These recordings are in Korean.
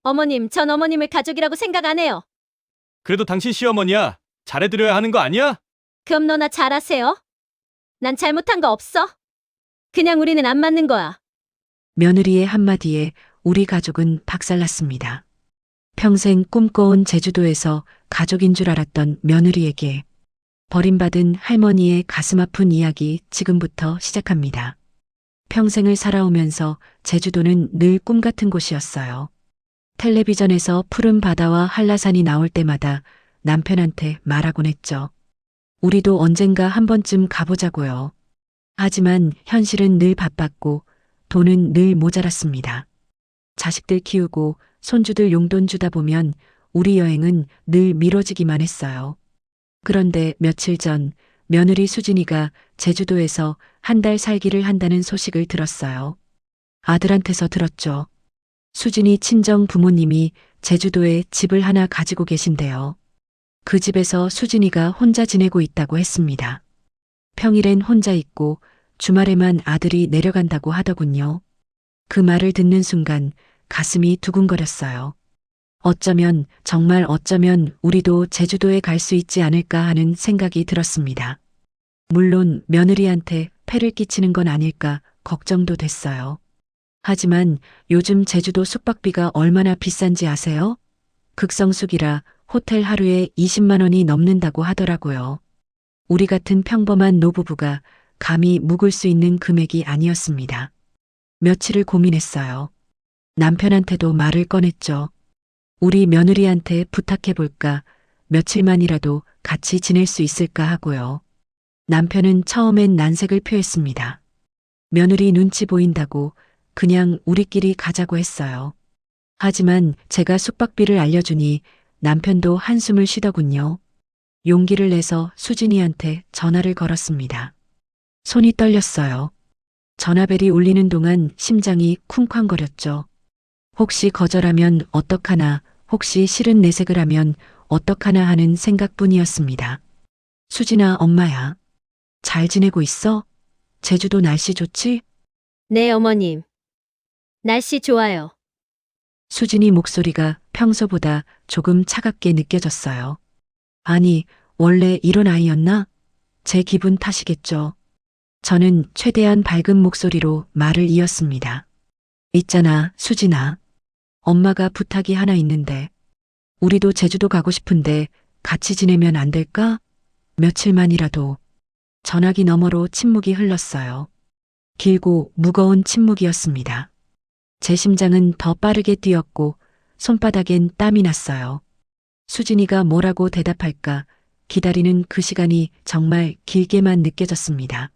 어머님, 전 어머님을 가족이라고 생각 안 해요. 그래도 당신 시어머니야. 잘해드려야 하는 거 아니야? 그럼 너나 잘하세요. 난 잘못한 거 없어. 그냥 우리는 안 맞는 거야. 며느리의 한마디에 우리 가족은 박살났습니다. 평생 꿈꿔온 제주도에서 가족인 줄 알았던 며느리에게 버림받은 할머니의 가슴 아픈 이야기 지금부터 시작합니다. 평생을 살아오면서 제주도는 늘 꿈 같은 곳이었어요. 텔레비전에서 푸른 바다와 한라산이 나올 때마다 남편한테 말하곤 했죠. 우리도 언젠가 한 번쯤 가보자고요. 하지만 현실은 늘 바빴고 돈은 늘 모자랐습니다. 자식들 키우고 손주들 용돈 주다 보면 우리 여행은 늘 미뤄지기만 했어요. 그런데 며칠 전 며느리 수진이가 제주도에서 한 달 살기를 한다는 소식을 들었어요. 아들한테서 들었죠. 수진이 친정 부모님이 제주도에 집을 하나 가지고 계신데요. 그 집에서 수진이가 혼자 지내고 있다고 했습니다. 평일엔 혼자 있고 주말에만 아들이 내려간다고 하더군요. 그 말을 듣는 순간 가슴이 두근거렸어요. 어쩌면, 정말 어쩌면 우리도 제주도에 갈 수 있지 않을까 하는 생각이 들었습니다. 물론 며느리한테 폐를 끼치는 건 아닐까 걱정도 됐어요. 하지만 요즘 제주도 숙박비가 얼마나 비싼지 아세요? 극성수기라 호텔 하루에 20만 원이 넘는다고 하더라고요. 우리 같은 평범한 노부부가 감히 묵을 수 있는 금액이 아니었습니다. 며칠을 고민했어요. 남편한테도 말을 꺼냈죠. 우리 며느리한테 부탁해볼까, 며칠만이라도 같이 지낼 수 있을까 하고요. 남편은 처음엔 난색을 표했습니다. 며느리 눈치 보인다고 그냥 우리끼리 가자고 했어요. 하지만 제가 숙박비를 알려주니 남편도 한숨을 쉬더군요. 용기를 내서 수진이한테 전화를 걸었습니다. 손이 떨렸어요. 전화벨이 울리는 동안 심장이 쿵쾅거렸죠. 혹시 거절하면 어떡하나, 혹시 싫은 내색을 하면 어떡하나 하는 생각뿐이었습니다. 수진아, 엄마야. 잘 지내고 있어? 제주도 날씨 좋지? 네, 어머님. 날씨 좋아요. 수진이 목소리가 평소보다 조금 차갑게 느껴졌어요. 아니, 원래 이런 아이였나? 제 기분 탓이겠죠. 저는 최대한 밝은 목소리로 말을 이었습니다. 있잖아, 수진아. 엄마가 부탁이 하나 있는데, 우리도 제주도 가고 싶은데 같이 지내면 안 될까? 며칠만이라도. 전화기 너머로 침묵이 흘렀어요. 길고 무거운 침묵이었습니다. 제 심장은 더 빠르게 뛰었고 손바닥엔 땀이 났어요. 수진이가 뭐라고 대답할까 기다리는 그 시간이 정말 길게만 느껴졌습니다.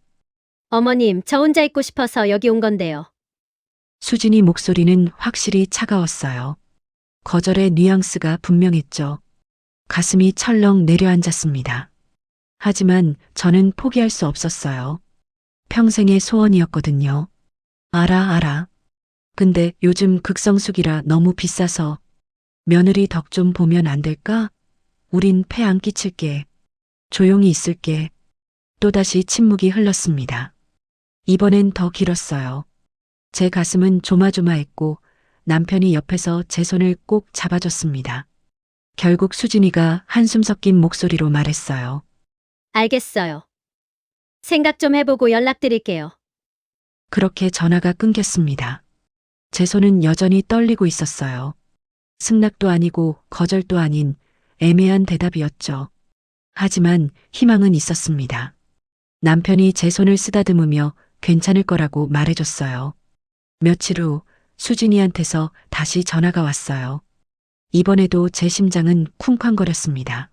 어머님, 저 혼자 있고 싶어서 여기 온 건데요. 수진이 목소리는 확실히 차가웠어요. 거절의 뉘앙스가 분명했죠. 가슴이 철렁 내려앉았습니다. 하지만 저는 포기할 수 없었어요. 평생의 소원이었거든요. 알아. 근데 요즘 극성수기라 너무 비싸서 며느리 덕 좀 보면 안 될까? 우린 폐 안 끼칠게. 조용히 있을게. 또다시 침묵이 흘렀습니다. 이번엔 더 길었어요. 제 가슴은 조마조마했고 남편이 옆에서 제 손을 꼭 잡아줬습니다. 결국 수진이가 한숨 섞인 목소리로 말했어요. 알겠어요. 생각 좀 해보고 연락드릴게요. 그렇게 전화가 끊겼습니다. 제 손은 여전히 떨리고 있었어요. 승낙도 아니고 거절도 아닌 애매한 대답이었죠. 하지만 희망은 있었습니다. 남편이 제 손을 쓰다듬으며 괜찮을 거라고 말해줬어요. 며칠 후 수진이한테서 다시 전화가 왔어요. 이번에도 제 심장은 쿵쾅거렸습니다.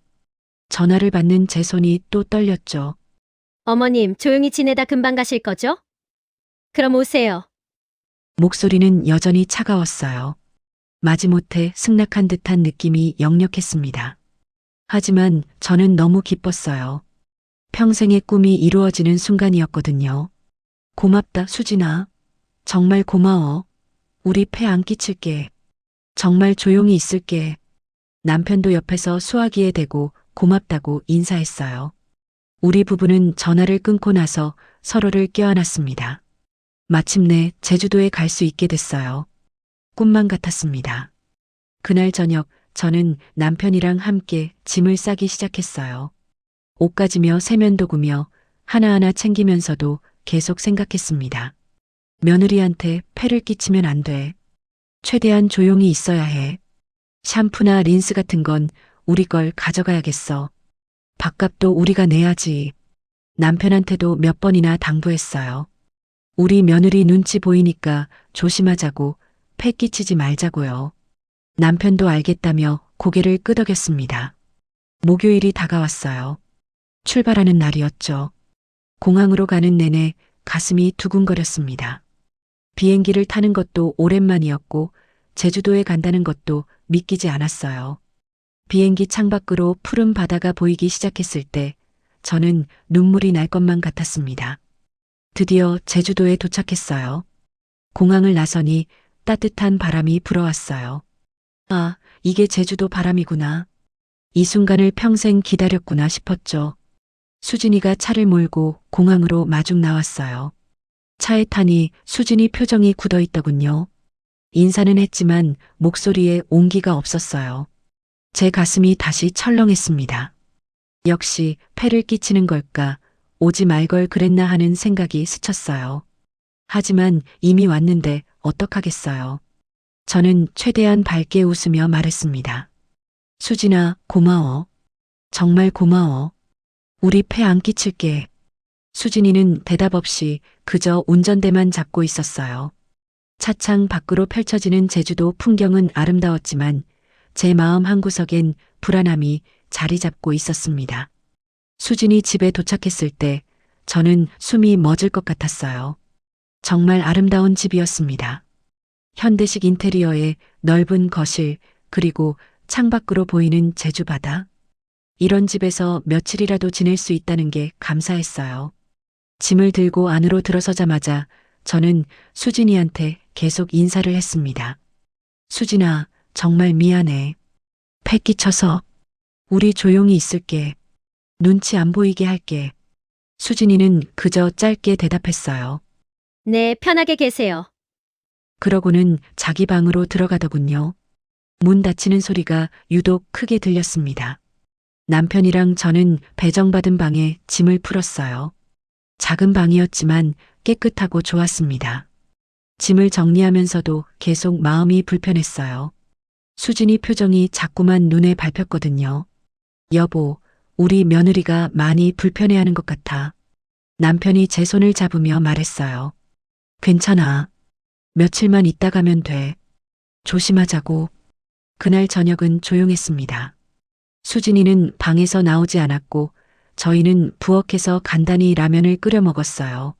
전화를 받는 제 손이 또 떨렸죠. 어머님, 조용히 지내다 금방 가실 거죠? 그럼 오세요. 목소리는 여전히 차가웠어요. 마지못해 승낙한 듯한 느낌이 역력했습니다. 하지만 저는 너무 기뻤어요. 평생의 꿈이 이루어지는 순간이었거든요. 고맙다, 수진아. 정말 고마워. 우리 폐 안 끼칠게. 정말 조용히 있을게. 남편도 옆에서 수화기에 대고 고맙다고 인사했어요. 우리 부부는 전화를 끊고 나서 서로를 껴안았습니다. 마침내 제주도에 갈 수 있게 됐어요. 꿈만 같았습니다. 그날 저녁 저는 남편이랑 함께 짐을 싸기 시작했어요. 옷 가지며 세면도 구며 하나하나 챙기면서도 계속 생각했습니다. 며느리한테 폐를 끼치면 안 돼. 최대한 조용히 있어야 해. 샴푸나 린스 같은 건 우리 걸 가져가야겠어. 밥값도 우리가 내야지. 남편한테도 몇 번이나 당부했어요. 우리 며느리 눈치 보이니까 조심하자고, 폐 끼치지 말자고요. 남편도 알겠다며 고개를 끄덕였습니다. 목요일이 다가왔어요. 출발하는 날이었죠. 공항으로 가는 내내 가슴이 두근거렸습니다. 비행기를 타는 것도 오랜만이었고 제주도에 간다는 것도 믿기지 않았어요. 비행기 창밖으로 푸른 바다가 보이기 시작했을 때 저는 눈물이 날 것만 같았습니다. 드디어 제주도에 도착했어요. 공항을 나서니 따뜻한 바람이 불어왔어요. 아, 이게 제주도 바람이구나. 이 순간을 평생 기다렸구나 싶었죠. 수진이가 차를 몰고 공항으로 마중 나왔어요. 차에 타니 수진이 표정이 굳어 있더군요. 인사는 했지만 목소리에 온기가 없었어요. 제 가슴이 다시 철렁했습니다. 역시 폐를 끼치는 걸까, 오지 말 걸 그랬나 하는 생각이 스쳤어요. 하지만 이미 왔는데 어떡하겠어요. 저는 최대한 밝게 웃으며 말했습니다. 수진아, 고마워. 정말 고마워. 우리 폐 안 끼칠게. 수진이는 대답 없이 그저 운전대만 잡고 있었어요. 차창 밖으로 펼쳐지는 제주도 풍경은 아름다웠지만 제 마음 한구석엔 불안함이 자리 잡고 있었습니다. 수진이 집에 도착했을 때 저는 숨이 멎을 것 같았어요. 정말 아름다운 집이었습니다. 현대식 인테리어에 넓은 거실, 그리고 창밖으로 보이는 제주 바다. 이런 집에서 며칠이라도 지낼 수 있다는 게 감사했어요. 짐을 들고 안으로 들어서자마자 저는 수진이한테 계속 인사를 했습니다. 수진아, 정말 미안해. 폐 끼쳐서. 우리 조용히 있을게. 눈치 안 보이게 할게. 수진이는 그저 짧게 대답했어요. 네, 편하게 계세요. 그러고는 자기 방으로 들어가더군요. 문 닫히는 소리가 유독 크게 들렸습니다. 남편이랑 저는 배정받은 방에 짐을 풀었어요. 작은 방이었지만 깨끗하고 좋았습니다. 짐을 정리하면서도 계속 마음이 불편했어요. 수진이 표정이 자꾸만 눈에 밟혔거든요. 여보, 우리 며느리가 많이 불편해하는 것 같아. 남편이 제 손을 잡으며 말했어요. 괜찮아. 며칠만 있다 가면 돼. 조심하자고. 그날 저녁은 조용했습니다. 수진이는 방에서 나오지 않았고 저희는 부엌에서 간단히 라면을 끓여 먹었어요.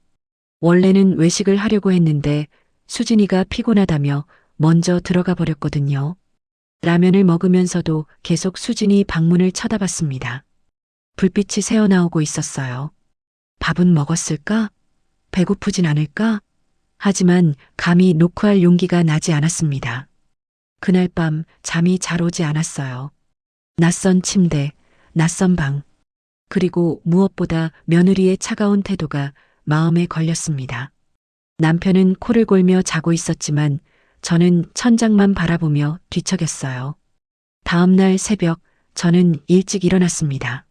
원래는 외식을 하려고 했는데 수진이가 피곤하다며 먼저 들어가 버렸거든요. 라면을 먹으면서도 계속 수진이 방문을 쳐다봤습니다. 불빛이 새어나오고 있었어요. 밥은 먹었을까? 배고프진 않을까? 하지만 감히 노크할 용기가 나지 않았습니다. 그날 밤 잠이 잘 오지 않았어요. 낯선 침대, 낯선 방, 그리고 무엇보다 며느리의 차가운 태도가 마음에 걸렸습니다. 남편은 코를 골며 자고 있었지만 저는 천장만 바라보며 뒤척였어요. 다음 날 새벽 저는 일찍 일어났습니다.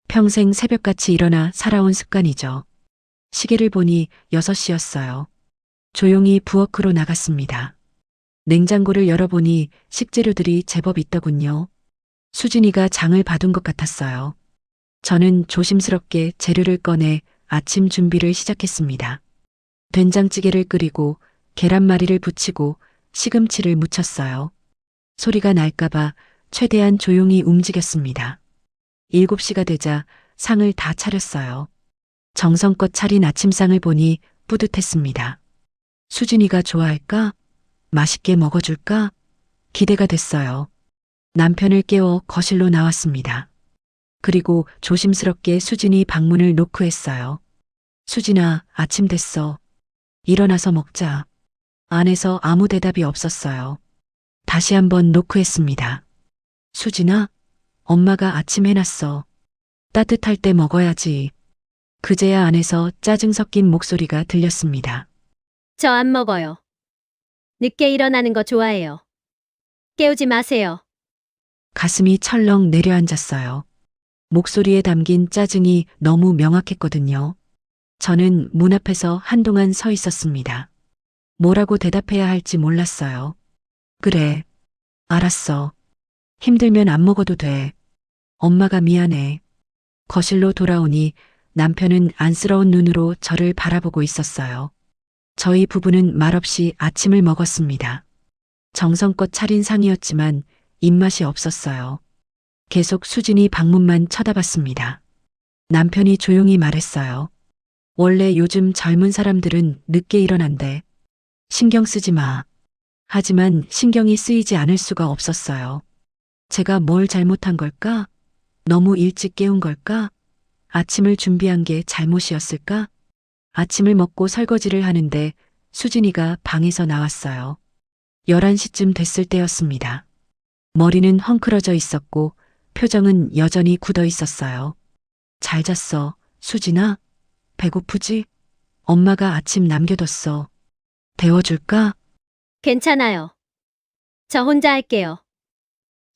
평생 새벽같이 일어나 살아온 습관이죠. 시계를 보니 6시였어요. 조용히 부엌으로 나갔습니다. 냉장고를 열어보니 식재료들이 제법 있더군요. 수진이가 장을 봐둔 것 같았어요. 저는 조심스럽게 재료를 꺼내 아침 준비를 시작했습니다. 된장찌개를 끓이고 계란말이를 부치고 시금치를 무쳤어요. 소리가 날까봐 최대한 조용히 움직였습니다. 7시가 되자 상을 다 차렸어요. 정성껏 차린 아침상을 보니 뿌듯했습니다. 수진이가 좋아할까? 맛있게 먹어줄까? 기대가 됐어요. 남편을 깨워 거실로 나왔습니다. 그리고 조심스럽게 수진이 방문을 노크했어요. 수진아, 아침 됐어. 일어나서 먹자. 안에서 아무 대답이 없었어요. 다시 한번 노크했습니다. 수진아, 엄마가 아침 해놨어. 따뜻할 때 먹어야지. 그제야 안에서 짜증 섞인 목소리가 들렸습니다. 저 안 먹어요. 늦게 일어나는 거 좋아해요. 깨우지 마세요. 가슴이 철렁 내려앉았어요. 목소리에 담긴 짜증이 너무 명확했거든요. 저는 문 앞에서 한동안 서 있었습니다. 뭐라고 대답해야 할지 몰랐어요. 그래. 알았어. 힘들면 안 먹어도 돼. 엄마가 미안해. 거실로 돌아오니 남편은 안쓰러운 눈으로 저를 바라보고 있었어요. 저희 부부는 말없이 아침을 먹었습니다. 정성껏 차린 상이었지만 입맛이 없었어요. 계속 수진이 방문만 쳐다봤습니다. 남편이 조용히 말했어요. 원래 요즘 젊은 사람들은 늦게 일어난대. 신경 쓰지 마. 하지만 신경이 쓰이지 않을 수가 없었어요. 제가 뭘 잘못한 걸까? 너무 일찍 깨운 걸까? 아침을 준비한 게 잘못이었을까? 아침을 먹고 설거지를 하는데 수진이가 방에서 나왔어요. 11시쯤 됐을 때였습니다. 머리는 헝클어져 있었고 표정은 여전히 굳어 있었어요. 잘 잤어, 수진아? 배고프지? 엄마가 아침 남겨뒀어. 데워줄까? 괜찮아요. 저 혼자 할게요.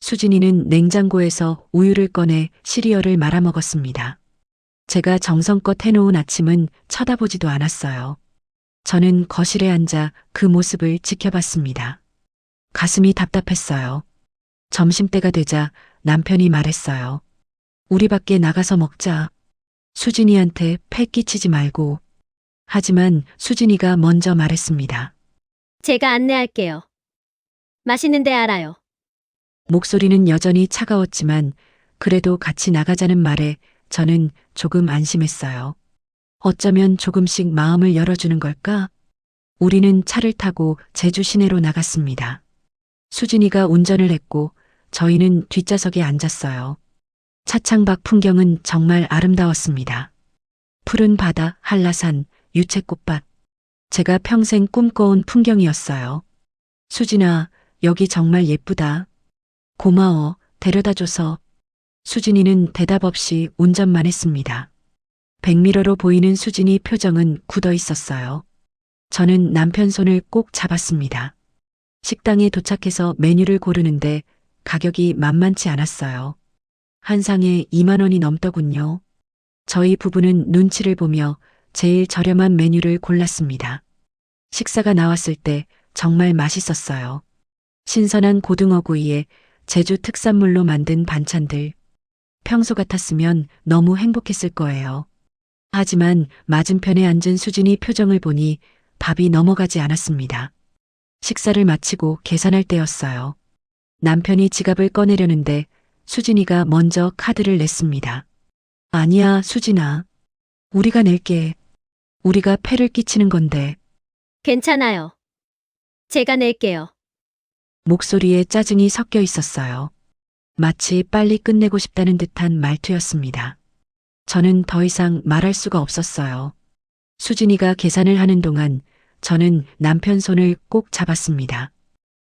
수진이는 냉장고에서 우유를 꺼내 시리얼을 말아 먹었습니다. 제가 정성껏 해놓은 아침은 쳐다보지도 않았어요. 저는 거실에 앉아 그 모습을 지켜봤습니다. 가슴이 답답했어요. 점심때가 되자 남편이 말했어요. 우리 밖에 나가서 먹자. 수진이한테 패 끼치지 말고. 하지만 수진이가 먼저 말했습니다. 제가 안내할게요. 맛있는 데 알아요. 목소리는 여전히 차가웠지만 그래도 같이 나가자는 말에 저는 조금 안심했어요. 어쩌면 조금씩 마음을 열어주는 걸까? 우리는 차를 타고 제주 시내로 나갔습니다. 수진이가 운전을 했고 저희는 뒷좌석에 앉았어요. 차창 밖 풍경은 정말 아름다웠습니다. 푸른 바다, 한라산, 유채꽃밭. 제가 평생 꿈꿔온 풍경이었어요. 수진아, 여기 정말 예쁘다. 고마워, 데려다줘서. 수진이는 대답 없이 운전만 했습니다. 백미러로 보이는 수진이 표정은 굳어 있었어요. 저는 남편 손을 꼭 잡았습니다. 식당에 도착해서 메뉴를 고르는데 가격이 만만치 않았어요. 한 상에 2만 원이 넘더군요. 저희 부부는 눈치를 보며 제일 저렴한 메뉴를 골랐습니다. 식사가 나왔을 때 정말 맛있었어요. 신선한 고등어구이에 제주 특산물로 만든 반찬들. 평소 같았으면 너무 행복했을 거예요. 하지만 맞은편에 앉은 수진이 표정을 보니 밥이 넘어가지 않았습니다. 식사를 마치고 계산할 때였어요. 남편이 지갑을 꺼내려는데 수진이가 먼저 카드를 냈습니다. 아니야, 수진아. 우리가 낼게. 우리가 폐를 끼치는 건데. 괜찮아요. 제가 낼게요. 목소리에 짜증이 섞여 있었어요. 마치 빨리 끝내고 싶다는 듯한 말투였습니다. 저는 더 이상 말할 수가 없었어요. 수진이가 계산을 하는 동안 저는 남편 손을 꼭 잡았습니다.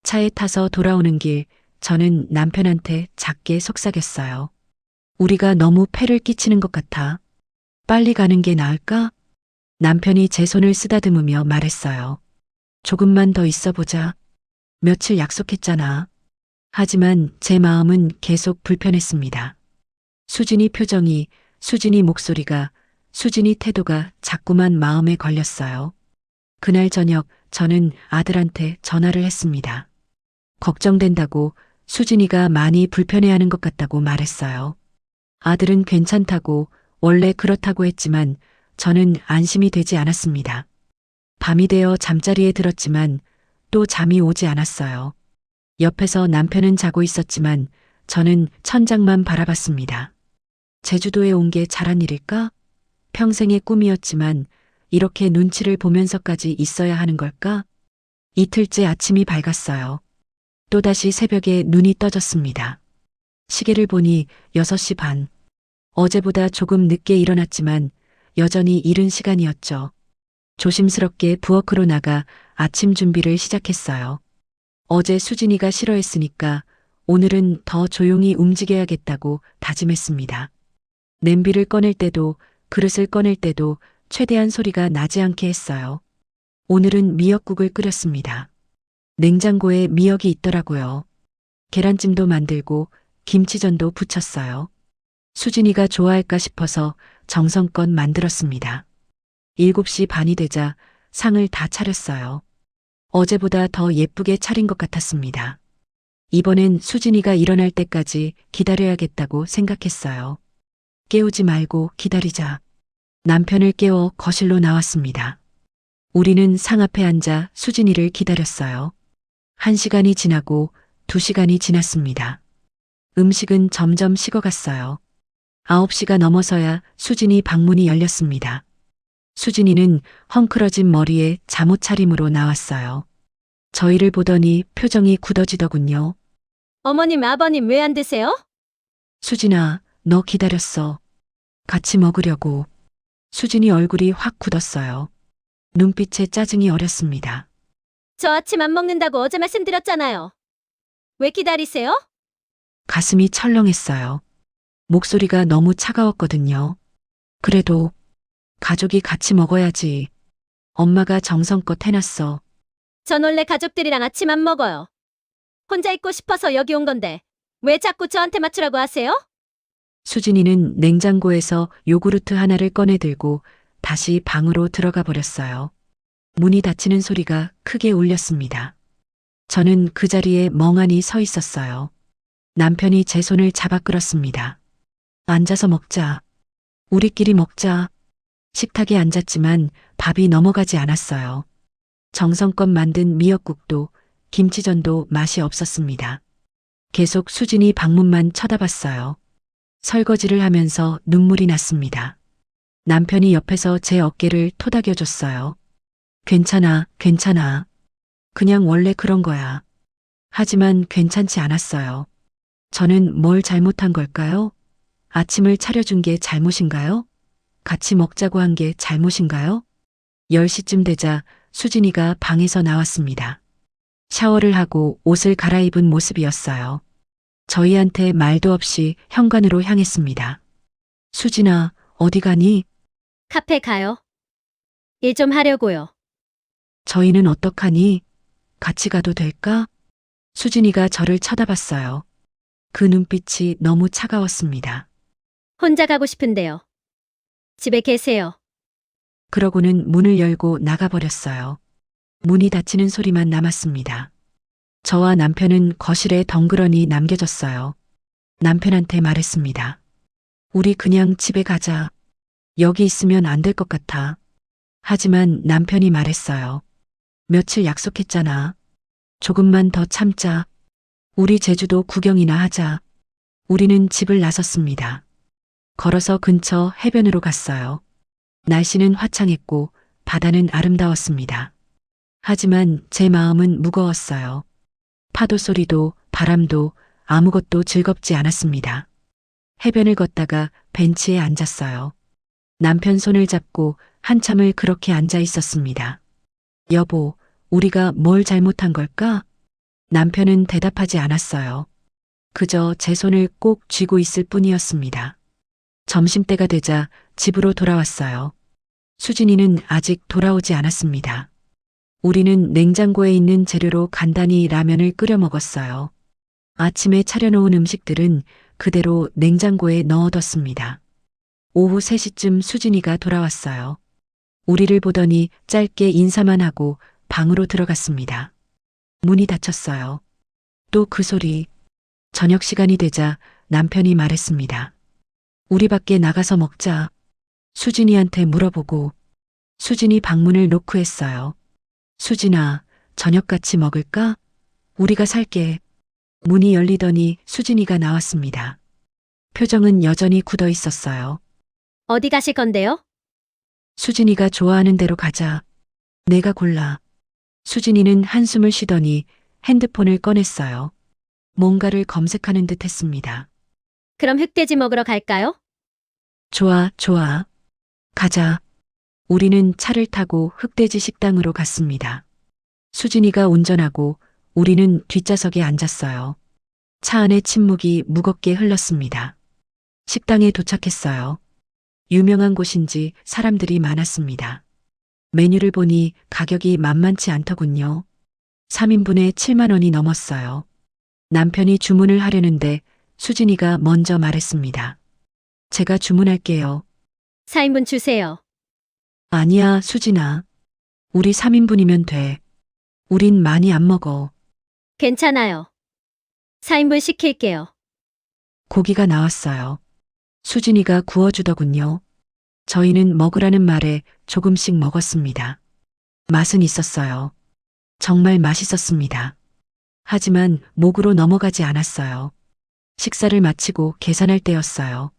차에 타서 돌아오는 길 저는 남편한테 작게 속삭였어요. 우리가 너무 폐를 끼치는 것 같아. 빨리 가는 게 나을까? 남편이 제 손을 쓰다듬으며 말했어요. 조금만 더 있어 보자. 며칠 약속했잖아. 하지만 제 마음은 계속 불편했습니다. 수진이 표정이, 수진이 목소리가, 수진이 태도가 자꾸만 마음에 걸렸어요. 그날 저녁 저는 아들한테 전화를 했습니다. 걱정된다고, 수진이가 많이 불편해하는 것 같다고 말했어요. 아들은 괜찮다고, 원래 그렇다고 했지만 저는 안심이 되지 않았습니다. 밤이 되어 잠자리에 들었지만 또 잠이 오지 않았어요. 옆에서 남편은 자고 있었지만 저는 천장만 바라봤습니다. 제주도에 온 게 잘한 일일까? 평생의 꿈이었지만 이렇게 눈치를 보면서까지 있어야 하는 걸까? 이틀째 아침이 밝았어요. 또다시 새벽에 눈이 떠졌습니다. 시계를 보니 6시 반. 어제보다 조금 늦게 일어났지만 여전히 이른 시간이었죠. 조심스럽게 부엌으로 나가 아침 준비를 시작했어요. 어제 수진이가 싫어했으니까 오늘은 더 조용히 움직여야겠다고 다짐했습니다. 냄비를 꺼낼 때도 그릇을 꺼낼 때도 최대한 소리가 나지 않게 했어요. 오늘은 미역국을 끓였습니다. 냉장고에 미역이 있더라고요. 계란찜도 만들고 김치전도 부쳤어요. 수진이가 좋아할까 싶어서 정성껏 만들었습니다. 7시 반이 되자 상을 다 차렸어요. 어제보다 더 예쁘게 차린 것 같았습니다. 이번엔 수진이가 일어날 때까지 기다려야겠다고 생각했어요. 깨우지 말고 기다리자. 남편을 깨워 거실로 나왔습니다. 우리는 상 앞에 앉아 수진이를 기다렸어요. 1시간이 지나고 2시간이 지났습니다. 음식은 점점 식어갔어요. 9시가 넘어서야 수진이 방문이 열렸습니다. 수진이는 헝클어진 머리에 잠옷 차림으로 나왔어요. 저희를 보더니 표정이 굳어지더군요. 어머님, 아버님 왜 안 드세요? 수진아, 너 기다렸어. 같이 먹으려고. 수진이 얼굴이 확 굳었어요. 눈빛에 짜증이 어렸습니다. 저 아침 안 먹는다고 어제 말씀드렸잖아요. 왜 기다리세요? 가슴이 철렁했어요. 목소리가 너무 차가웠거든요. 그래도 가족이 같이 먹어야지. 엄마가 정성껏 해놨어. 전 원래 가족들이랑 아침 안 먹어요. 혼자 있고 싶어서 여기 온 건데 왜 자꾸 저한테 맞추라고 하세요? 수진이는 냉장고에서 요구르트 하나를 꺼내 들고 다시 방으로 들어가 버렸어요. 문이 닫히는 소리가 크게 울렸습니다. 저는 그 자리에 멍하니 서 있었어요. 남편이 제 손을 잡아 끌었습니다. 앉아서 먹자. 우리끼리 먹자. 식탁에 앉았지만 밥이 넘어가지 않았어요. 정성껏 만든 미역국도 김치전도 맛이 없었습니다. 계속 수진이 방문만 쳐다봤어요. 설거지를 하면서 눈물이 났습니다. 남편이 옆에서 제 어깨를 토닥여줬어요. 괜찮아, 괜찮아. 그냥 원래 그런 거야. 하지만 괜찮지 않았어요. 저는 뭘 잘못한 걸까요? 아침을 차려준 게 잘못인가요? 같이 먹자고 한 게 잘못인가요? 10시쯤 되자 수진이가 방에서 나왔습니다. 샤워를 하고 옷을 갈아입은 모습이었어요. 저희한테 말도 없이 현관으로 향했습니다. 수진아, 어디 가니? 카페 가요. 일 좀 하려고요. 저희는 어떡하니? 같이 가도 될까? 수진이가 저를 쳐다봤어요. 그 눈빛이 너무 차가웠습니다. 혼자 가고 싶은데요. 집에 계세요. 그러고는 문을 열고 나가버렸어요. 문이 닫히는 소리만 남았습니다. 저와 남편은 거실에 덩그러니 남겨졌어요. 남편한테 말했습니다. 우리 그냥 집에 가자. 여기 있으면 안 될 것 같아. 하지만 남편이 말했어요. 며칠 약속했잖아. 조금만 더 참자. 우리 제주도 구경이나 하자. 우리는 집을 나섰습니다. 걸어서 근처 해변으로 갔어요. 날씨는 화창했고 바다는 아름다웠습니다. 하지만 제 마음은 무거웠어요. 파도 소리도 바람도 아무것도 즐겁지 않았습니다. 해변을 걷다가 벤치에 앉았어요. 남편 손을 잡고 한참을 그렇게 앉아 있었습니다. 여보, 우리가 뭘 잘못한 걸까? 남편은 대답하지 않았어요. 그저 제 손을 꼭 쥐고 있을 뿐이었습니다. 점심때가 되자 집으로 돌아왔어요. 수진이는 아직 돌아오지 않았습니다. 우리는 냉장고에 있는 재료로 간단히 라면을 끓여 먹었어요. 아침에 차려놓은 음식들은 그대로 냉장고에 넣어뒀습니다. 오후 3시쯤 수진이가 돌아왔어요. 우리를 보더니 짧게 인사만 하고 방으로 들어갔습니다. 문이 닫혔어요. 또 그 소리. 저녁 시간이 되자 남편이 말했습니다. 우리 밖에 나가서 먹자. 수진이한테 물어보고. 수진이 방문을 노크했어요. 수진아, 저녁 같이 먹을까? 우리가 살게. 문이 열리더니 수진이가 나왔습니다. 표정은 여전히 굳어 있었어요. 어디 가실 건데요? 수진이가 좋아하는 대로 가자. 내가 골라. 수진이는 한숨을 쉬더니 핸드폰을 꺼냈어요. 뭔가를 검색하는 듯 했습니다. 그럼 흑돼지 먹으러 갈까요? 좋아, 좋아. 가자. 우리는 차를 타고 흑돼지 식당으로 갔습니다. 수진이가 운전하고 우리는 뒷좌석에 앉았어요. 차 안의 침묵이 무겁게 흘렀습니다. 식당에 도착했어요. 유명한 곳인지 사람들이 많았습니다. 메뉴를 보니 가격이 만만치 않더군요. 3인분에 7만 원이 넘었어요. 남편이 주문을 하려는데 수진이가 먼저 말했습니다. 제가 주문할게요. 4인분 주세요. 아니야, 수진아. 우리 3인분이면 돼. 우린 많이 안 먹어. 괜찮아요. 4인분 시킬게요. 고기가 나왔어요. 수진이가 구워주더군요. 저희는 먹으라는 말에 조금씩 먹었습니다. 맛은 있었어요. 정말 맛있었습니다. 하지만 목으로 넘어가지 않았어요. 식사를 마치고 계산할 때였어요.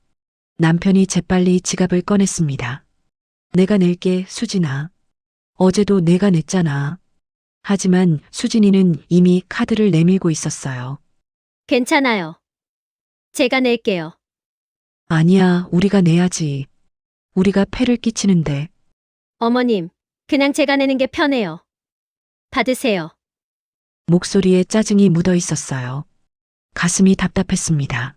남편이 재빨리 지갑을 꺼냈습니다. 내가 낼게, 수진아. 어제도 내가 냈잖아. 하지만 수진이는 이미 카드를 내밀고 있었어요. 괜찮아요. 제가 낼게요. 아니야, 우리가 내야지. 우리가 폐를 끼치는데. 어머님, 그냥 제가 내는 게 편해요. 받으세요. 목소리에 짜증이 묻어 있었어요. 가슴이 답답했습니다.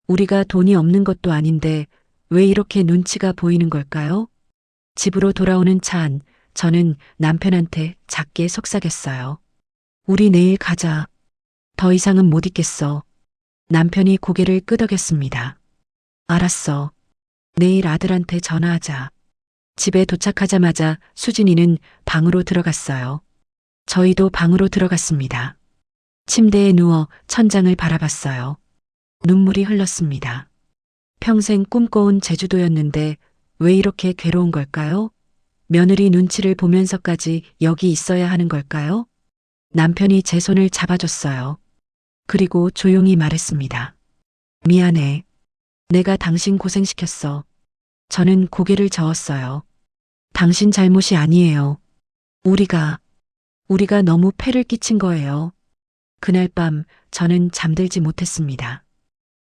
우리가 돈이 없는 것도 아닌데 왜 이렇게 눈치가 보이는 걸까요? 집으로 돌아오는 차 안, 저는 남편한테 작게 속삭였어요. 우리 내일 가자. 더 이상은 못 있겠어. 남편이 고개를 끄덕였습니다. 알았어. 내일 아들한테 전화하자. 집에 도착하자마자 수진이는 방으로 들어갔어요. 저희도 방으로 들어갔습니다. 침대에 누워 천장을 바라봤어요. 눈물이 흘렀습니다. 평생 꿈꿔온 제주도였는데 왜 이렇게 괴로운 걸까요? 며느리 눈치를 보면서까지 여기 있어야 하는 걸까요? 남편이 제 손을 잡아줬어요. 그리고 조용히 말했습니다. 미안해. 내가 당신 고생시켰어. 저는 고개를 저었어요. 당신 잘못이 아니에요. 우리가 너무 폐를 끼친 거예요. 그날 밤 저는 잠들지 못했습니다.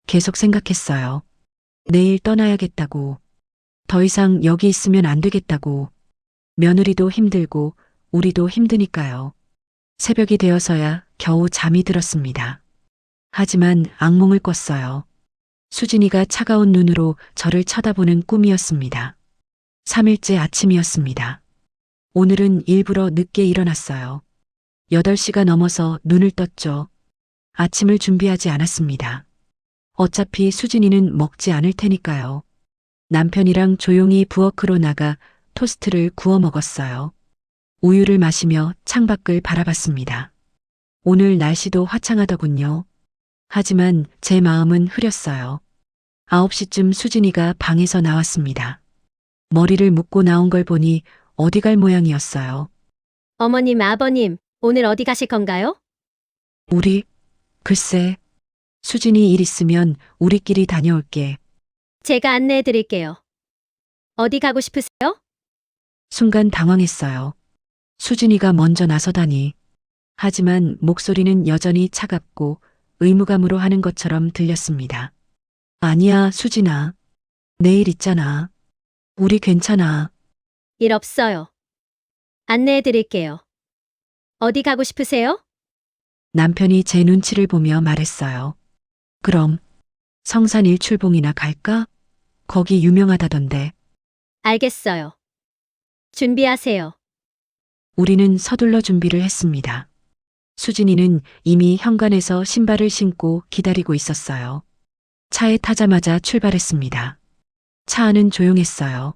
계속 생각했어요. 내일 떠나야겠다고. 더 이상 여기 있으면 안 되겠다고. 며느리도 힘들고 우리도 힘드니까요. 새벽이 되어서야 겨우 잠이 들었습니다. 하지만 악몽을 꿨어요. 수진이가 차가운 눈으로 저를 쳐다보는 꿈이었습니다. 3일째 아침이었습니다. 오늘은 일부러 늦게 일어났어요. 8시가 넘어서 눈을 떴죠. 아침을 준비하지 않았습니다. 어차피 수진이는 먹지 않을 테니까요. 남편이랑 조용히 부엌으로 나가 토스트를 구워 먹었어요. 우유를 마시며 창밖을 바라봤습니다. 오늘 날씨도 화창하더군요. 하지만 제 마음은 흐렸어요. 9시쯤 수진이가 방에서 나왔습니다. 머리를 묶고 나온 걸 보니 어디 갈 모양이었어요. 어머님, 아버님, 오늘 어디 가실 건가요? 우리? 글쎄. 수진이 일 있으면 우리끼리 다녀올게. 제가 안내해 드릴게요. 어디 가고 싶으세요? 순간 당황했어요. 수진이가 먼저 나서다니. 하지만 목소리는 여전히 차갑고 의무감으로 하는 것처럼 들렸습니다. 아니야, 수진아. 내일 있잖아. 우리 괜찮아. 일 없어요. 안내해 드릴게요. 어디 가고 싶으세요? 남편이 제 눈치를 보며 말했어요. 그럼 성산 일출봉이나 갈까? 거기 유명하다던데. 알겠어요. 준비하세요. 우리는 서둘러 준비를 했습니다. 수진이는 이미 현관에서 신발을 신고 기다리고 있었어요. 차에 타자마자 출발했습니다. 차 안은 조용했어요.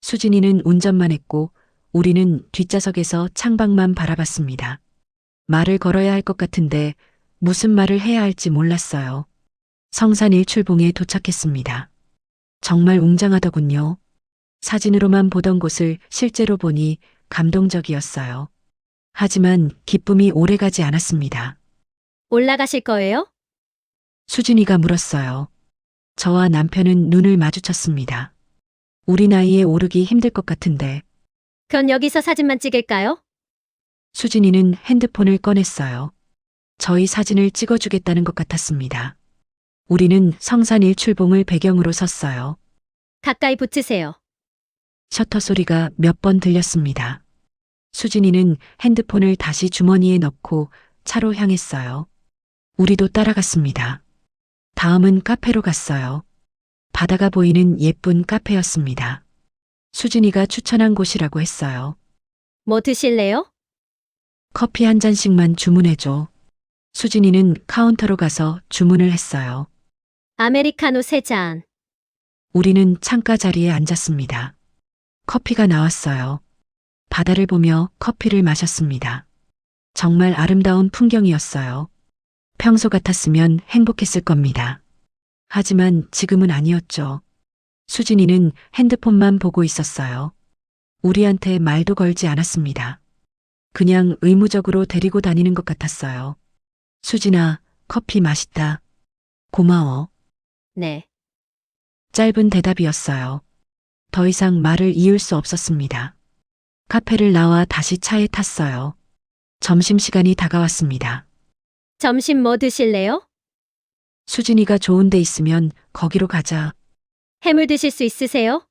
수진이는 운전만 했고 우리는 뒷좌석에서 창밖만 바라봤습니다. 말을 걸어야 할 것 같은데 무슨 말을 해야 할지 몰랐어요. 성산 일출봉에 도착했습니다. 정말 웅장하더군요. 사진으로만 보던 곳을 실제로 보니 감동적이었어요. 하지만 기쁨이 오래가지 않았습니다. 올라가실 거예요? 수진이가 물었어요. 저와 남편은 눈을 마주쳤습니다. 우리 나이에 오르기 힘들 것 같은데. 그럼 여기서 사진만 찍을까요? 수진이는 핸드폰을 꺼냈어요. 저희 사진을 찍어주겠다는 것 같았습니다. 우리는 성산 일출봉을 배경으로 섰어요. 가까이 붙으세요. 셔터 소리가 몇 번 들렸습니다. 수진이는 핸드폰을 다시 주머니에 넣고 차로 향했어요. 우리도 따라갔습니다. 다음은 카페로 갔어요. 바다가 보이는 예쁜 카페였습니다. 수진이가 추천한 곳이라고 했어요. 뭐 드실래요? 커피 한 잔씩만 주문해줘. 수진이는 카운터로 가서 주문을 했어요. 아메리카노 3잔. 우리는 창가 자리에 앉았습니다. 커피가 나왔어요. 바다를 보며 커피를 마셨습니다. 정말 아름다운 풍경이었어요. 평소 같았으면 행복했을 겁니다. 하지만 지금은 아니었죠. 수진이는 핸드폰만 보고 있었어요. 우리한테 말도 걸지 않았습니다. 그냥 의무적으로 데리고 다니는 것 같았어요. 수진아, 커피 맛있다. 고마워. 네. 짧은 대답이었어요. 더 이상 말을 이을 수 없었습니다. 카페를 나와 다시 차에 탔어요. 점심시간이 다가왔습니다. 점심 뭐 드실래요? 수진이가 좋은 데 있으면 거기로 가자. 해물 드실 수 있으세요?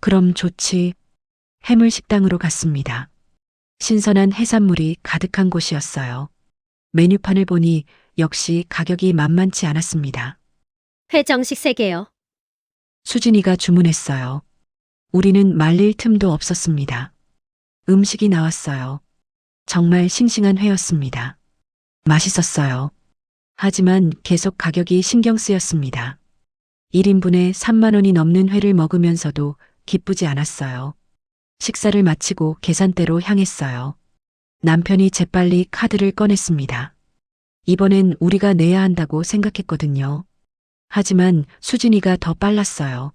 그럼 좋지. 해물 식당으로 갔습니다. 신선한 해산물이 가득한 곳이었어요. 메뉴판을 보니 역시 가격이 만만치 않았습니다. 회 정식 3개요. 수진이가 주문했어요. 우리는 말릴 틈도 없었습니다. 음식이 나왔어요. 정말 싱싱한 회였습니다. 맛있었어요. 하지만 계속 가격이 신경 쓰였습니다. 1인분에 3만 원이 넘는 회를 먹으면서도 기쁘지 않았어요. 식사를 마치고 계산대로 향했어요. 남편이 재빨리 카드를 꺼냈습니다. 이번엔 우리가 내야 한다고 생각했거든요. 하지만 수진이가 더 빨랐어요.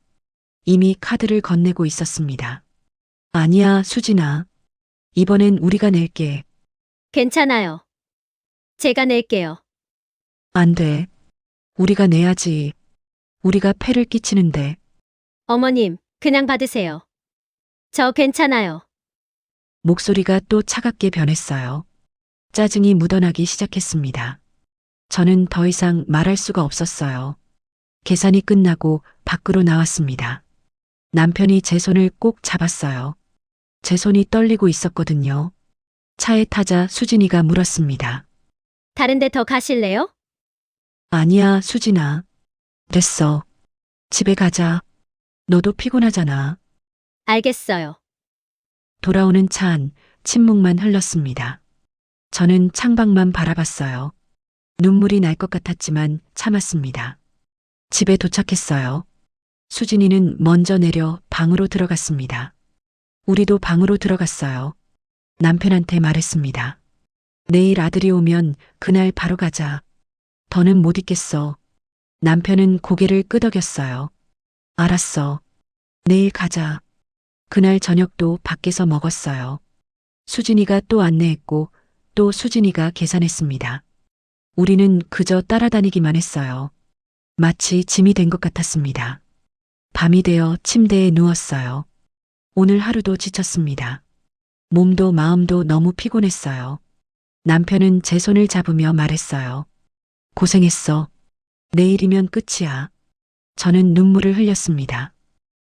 이미 카드를 건네고 있었습니다. 아니야, 수진아. 이번엔 우리가 낼게. 괜찮아요. 제가 낼게요. 안 돼. 우리가 내야지. 우리가 폐를 끼치는데. 어머님, 그냥 받으세요. 저 괜찮아요. 목소리가 또 차갑게 변했어요. 짜증이 묻어나기 시작했습니다. 저는 더 이상 말할 수가 없었어요. 계산이 끝나고 밖으로 나왔습니다. 남편이 제 손을 꼭 잡았어요. 제 손이 떨리고 있었거든요. 차에 타자 수진이가 물었습니다. 다른 데 더 가실래요? 아니야, 수진아. 됐어. 집에 가자. 너도 피곤하잖아. 알겠어요. 돌아오는 차 안 침묵만 흘렀습니다. 저는 창밖만 바라봤어요. 눈물이 날 것 같았지만 참았습니다. 집에 도착했어요. 수진이는 먼저 내려 방으로 들어갔습니다. 우리도 방으로 들어갔어요. 남편한테 말했습니다. 내일 아들이 오면 그날 바로 가자. 더는 못 있겠어. 남편은 고개를 끄덕였어요. 알았어. 내일 가자. 그날 저녁도 밖에서 먹었어요. 수진이가 또 안내했고 또 수진이가 계산했습니다. 우리는 그저 따라다니기만 했어요. 마치 짐이 된 것 같았습니다. 밤이 되어 침대에 누웠어요. 오늘 하루도 지쳤습니다. 몸도 마음도 너무 피곤했어요. 남편은 제 손을 잡으며 말했어요. 고생했어. 내일이면 끝이야. 저는 눈물을 흘렸습니다.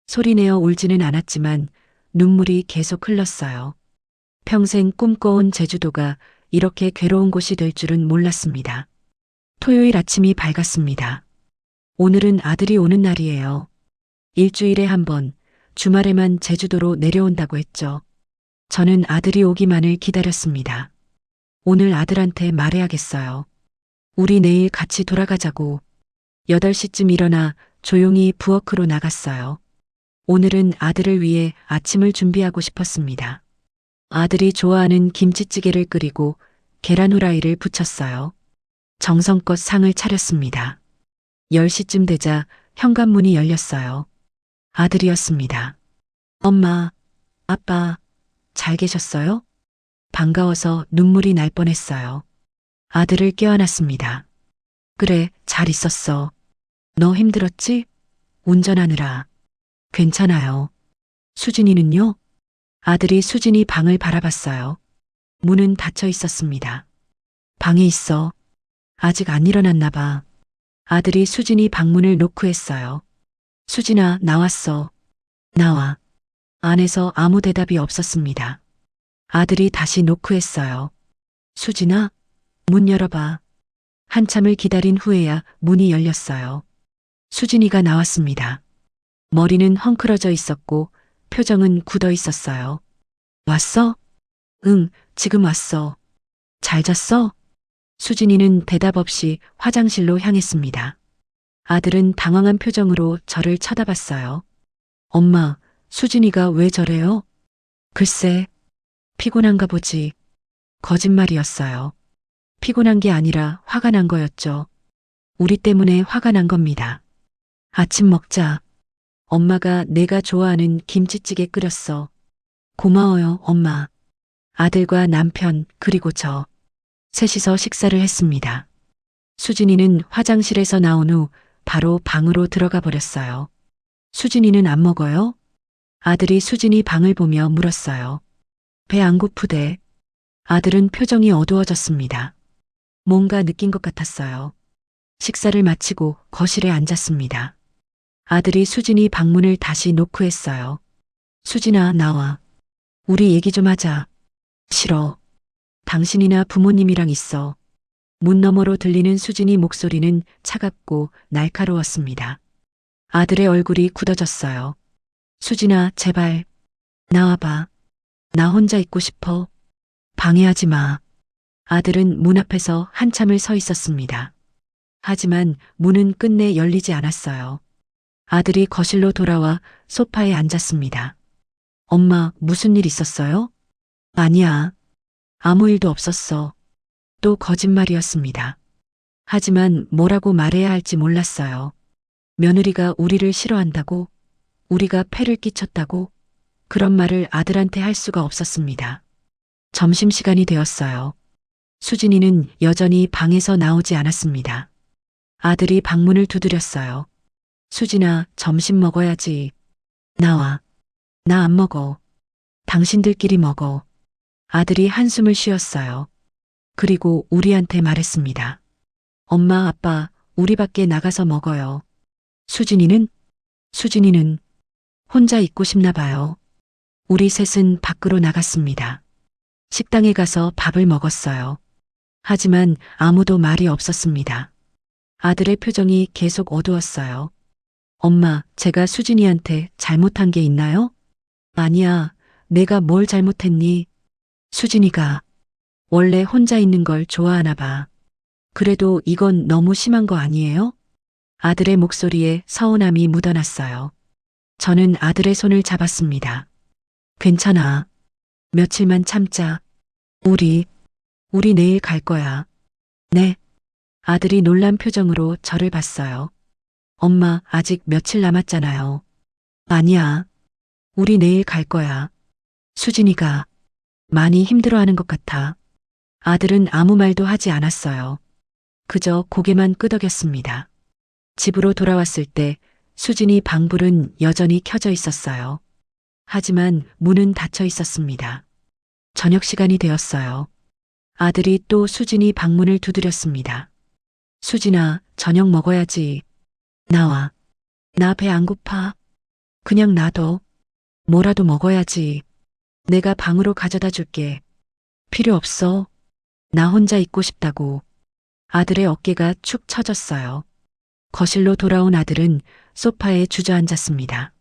소리내어 울지는 않았지만 눈물이 계속 흘렀어요. 평생 꿈꿔온 제주도가 이렇게 괴로운 곳이 될 줄은 몰랐습니다. 토요일 아침이 밝았습니다. 오늘은 아들이 오는 날이에요. 일주일에 한 번, 주말에만 제주도로 내려온다고 했죠. 저는 아들이 오기만을 기다렸습니다. 오늘 아들한테 말해야겠어요. 우리 내일 같이 돌아가자고. 8시쯤 일어나 조용히 부엌으로 나갔어요. 오늘은 아들을 위해 아침을 준비하고 싶었습니다. 아들이 좋아하는 김치찌개를 끓이고 계란 후라이를 부쳤어요. 정성껏 상을 차렸습니다. 10시쯤 되자 현관문이 열렸어요. 아들이었습니다. 엄마, 아빠, 잘 계셨어요? 반가워서 눈물이 날 뻔했어요. 아들을 껴안았습니다. 그래, 잘 있었어. 너 힘들었지? 운전하느라. 괜찮아요. 수진이는요? 아들이 수진이 방을 바라봤어요. 문은 닫혀 있었습니다. 방에 있어. 아직 안 일어났나 봐. 아들이 수진이 방문을 노크했어요. 수진아, 나왔어. 나와. 안에서 아무 대답이 없었습니다. 아들이 다시 노크했어요. 수진아, 문 열어봐. 한참을 기다린 후에야 문이 열렸어요. 수진이가 나왔습니다. 머리는 헝클어져 있었고 표정은 굳어 있었어요. 왔어? 응, 지금 왔어. 잘 잤어? 수진이는 대답 없이 화장실로 향했습니다. 아들은 당황한 표정으로 저를 쳐다봤어요. 엄마, 수진이가 왜 저래요? 글쎄, 피곤한가 보지. 거짓말이었어요. 피곤한 게 아니라 화가 난 거였죠. 우리 때문에 화가 난 겁니다. 아침 먹자. 엄마가 내가 좋아하는 김치찌개 끓였어. 고마워요, 엄마. 아들과 남편, 그리고 저. 셋이서 식사를 했습니다. 수진이는 화장실에서 나온 후 바로 방으로 들어가 버렸어요. 수진이는 안 먹어요? 아들이 수진이 방을 보며 물었어요. 배 안 고프대. 아들은 표정이 어두워졌습니다. 뭔가 느낀 것 같았어요. 식사를 마치고 거실에 앉았습니다. 아들이 수진이 방문을 다시 노크했어요. 수진아, 나와. 우리 얘기 좀 하자. 싫어. 당신이나 부모님이랑 있어. 문 너머로 들리는 수진이 목소리는 차갑고 날카로웠습니다. 아들의 얼굴이 굳어졌어요. 수진아, 제발. 나와봐. 나 혼자 있고 싶어. 방해하지 마. 아들은 문 앞에서 한참을 서 있었습니다. 하지만 문은 끝내 열리지 않았어요. 아들이 거실로 돌아와 소파에 앉았습니다. 엄마, 무슨 일 있었어요? 아니야. 아무 일도 없었어. 또 거짓말이었습니다. 하지만 뭐라고 말해야 할지 몰랐어요. 며느리가 우리를 싫어한다고, 우리가 폐를 끼쳤다고, 그런 말을 아들한테 할 수가 없었습니다. 점심시간이 되었어요. 수진이는 여전히 방에서 나오지 않았습니다. 아들이 방문을 두드렸어요. 수진아, 점심 먹어야지. 나와. 나 안 먹어. 당신들끼리 먹어. 아들이 한숨을 쉬었어요. 그리고 우리한테 말했습니다. 엄마, 아빠, 우리 밖에 나가서 먹어요. 수진이는 혼자 있고 싶나 봐요. 우리 셋은 밖으로 나갔습니다. 식당에 가서 밥을 먹었어요. 하지만 아무도 말이 없었습니다. 아들의 표정이 계속 어두웠어요. 엄마, 제가 수진이한테 잘못한 게 있나요? 아니야, 내가 뭘 잘못했니? 수진이가 원래 혼자 있는 걸 좋아하나 봐. 그래도 이건 너무 심한 거 아니에요? 아들의 목소리에 서운함이 묻어났어요. 저는 아들의 손을 잡았습니다. 괜찮아. 며칠만 참자. 우리 내일 갈 거야. 네. 아들이 놀란 표정으로 저를 봤어요. 엄마, 아직 며칠 남았잖아요. 아니야. 우리 내일 갈 거야. 수진이가 많이 힘들어하는 것 같아. 아들은 아무 말도 하지 않았어요. 그저 고개만 끄덕였습니다. 집으로 돌아왔을 때 수진이 방불은 여전히 켜져 있었어요. 하지만 문은 닫혀 있었습니다. 저녁 시간이 되었어요. 아들이 또 수진이 방문을 두드렸습니다. 수진아, 저녁 먹어야지. 나와. 나 배 안 고파. 그냥 놔둬. 뭐라도 먹어야지. 내가 방으로 가져다 줄게. 필요 없어. 나 혼자 있고 싶다고. 아들의 어깨가 축 처졌어요. 거실로 돌아온 아들은 소파에 주저앉았습니다.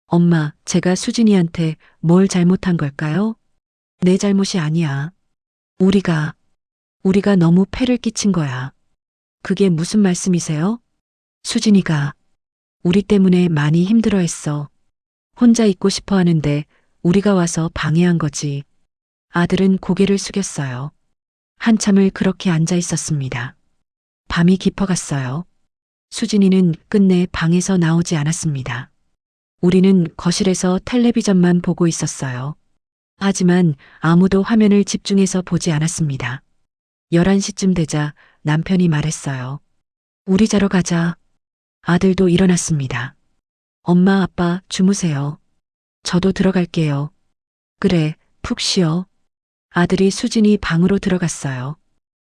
엄마, 제가 수진이한테 뭘 잘못한 걸까요? 내 잘못이 아니야. 우리가 너무 폐를 끼친 거야. 그게 무슨 말씀이세요? 수진이가 우리 때문에 많이 힘들어했어. 혼자 있고 싶어 하는데 우리가 와서 방해한 거지. 아들은 고개를 숙였어요. 한참을 그렇게 앉아 있었습니다. 밤이 깊어갔어요. 수진이는 끝내 방에서 나오지 않았습니다. 우리는 거실에서 텔레비전만 보고 있었어요. 하지만 아무도 화면을 집중해서 보지 않았습니다. 11시쯤 되자 남편이 말했어요. 우리 자러 가자. 아들도 일어났습니다. 엄마, 아빠 주무세요. 저도 들어갈게요. 그래, 푹 쉬어. 아들이 수진이 방으로 들어갔어요.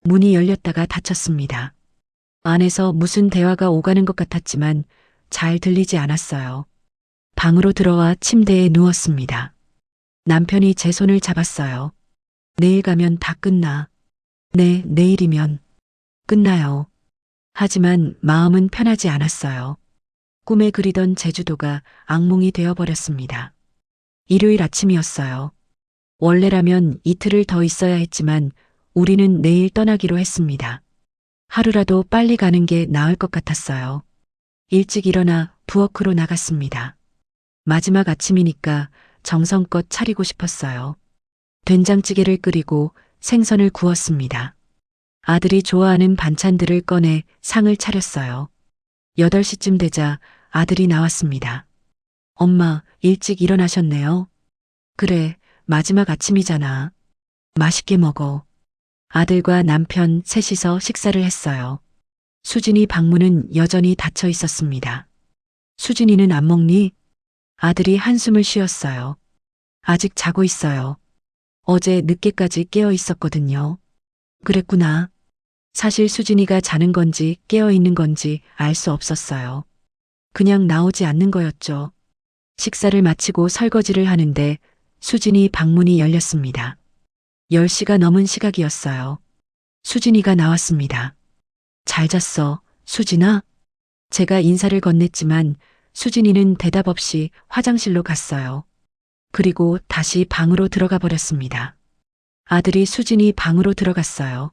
문이 열렸다가 닫혔습니다. 안에서 무슨 대화가 오가는 것 같았지만 잘 들리지 않았어요. 방으로 들어와 침대에 누웠습니다. 남편이 제 손을 잡았어요. 내일 가면 다 끝나. 네, 내일이면 끝나요. 하지만 마음은 편하지 않았어요. 꿈에 그리던 제주도가 악몽이 되어버렸습니다. 일요일 아침이었어요. 원래라면 이틀을 더 있어야 했지만 우리는 내일 떠나기로 했습니다. 하루라도 빨리 가는 게 나을 것 같았어요. 일찍 일어나 부엌으로 나갔습니다. 마지막 아침이니까 정성껏 차리고 싶었어요. 된장찌개를 끓이고 생선을 구웠습니다. 아들이 좋아하는 반찬들을 꺼내 상을 차렸어요. 8시쯤 되자 아들이 나왔습니다. 엄마, 일찍 일어나셨네요. 그래, 마지막 아침이잖아. 맛있게 먹어. 아들과 남편 셋이서 식사를 했어요. 수진이 방문은 여전히 닫혀 있었습니다. 수진이는 안 먹니? 아들이 한숨을 쉬었어요. 아직 자고 있어요. 어제 늦게까지 깨어 있었거든요. 그랬구나. 사실 수진이가 자는 건지 깨어 있는 건지 알 수 없었어요. 그냥 나오지 않는 거였죠. 식사를 마치고 설거지를 하는데 수진이 방문이 열렸습니다. 10시가 넘은 시각이었어요. 수진이가 나왔습니다. 잘 잤어, 수진아? 제가 인사를 건넸지만 수진이는 대답 없이 화장실로 갔어요. 그리고 다시 방으로 들어가 버렸습니다. 아들이 수진이 방으로 들어갔어요.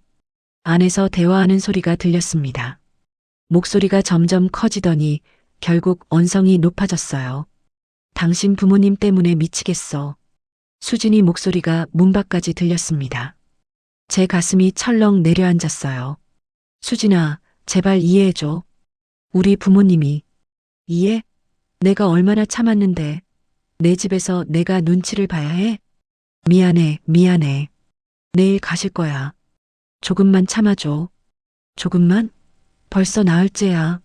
안에서 대화하는 소리가 들렸습니다. 목소리가 점점 커지더니 결국 언성이 높아졌어요. 당신 부모님 때문에 미치겠어. 수진이 목소리가 문 밖까지 들렸습니다. 제 가슴이 철렁 내려앉았어요. 수진아, 제발 이해해줘. 우리 부모님이. 이해? 내가 얼마나 참았는데. 내 집에서 내가 눈치를 봐야 해? 미안해, 미안해. 내일 가실 거야. 조금만 참아줘. 조금만? 벌써 나흘째야.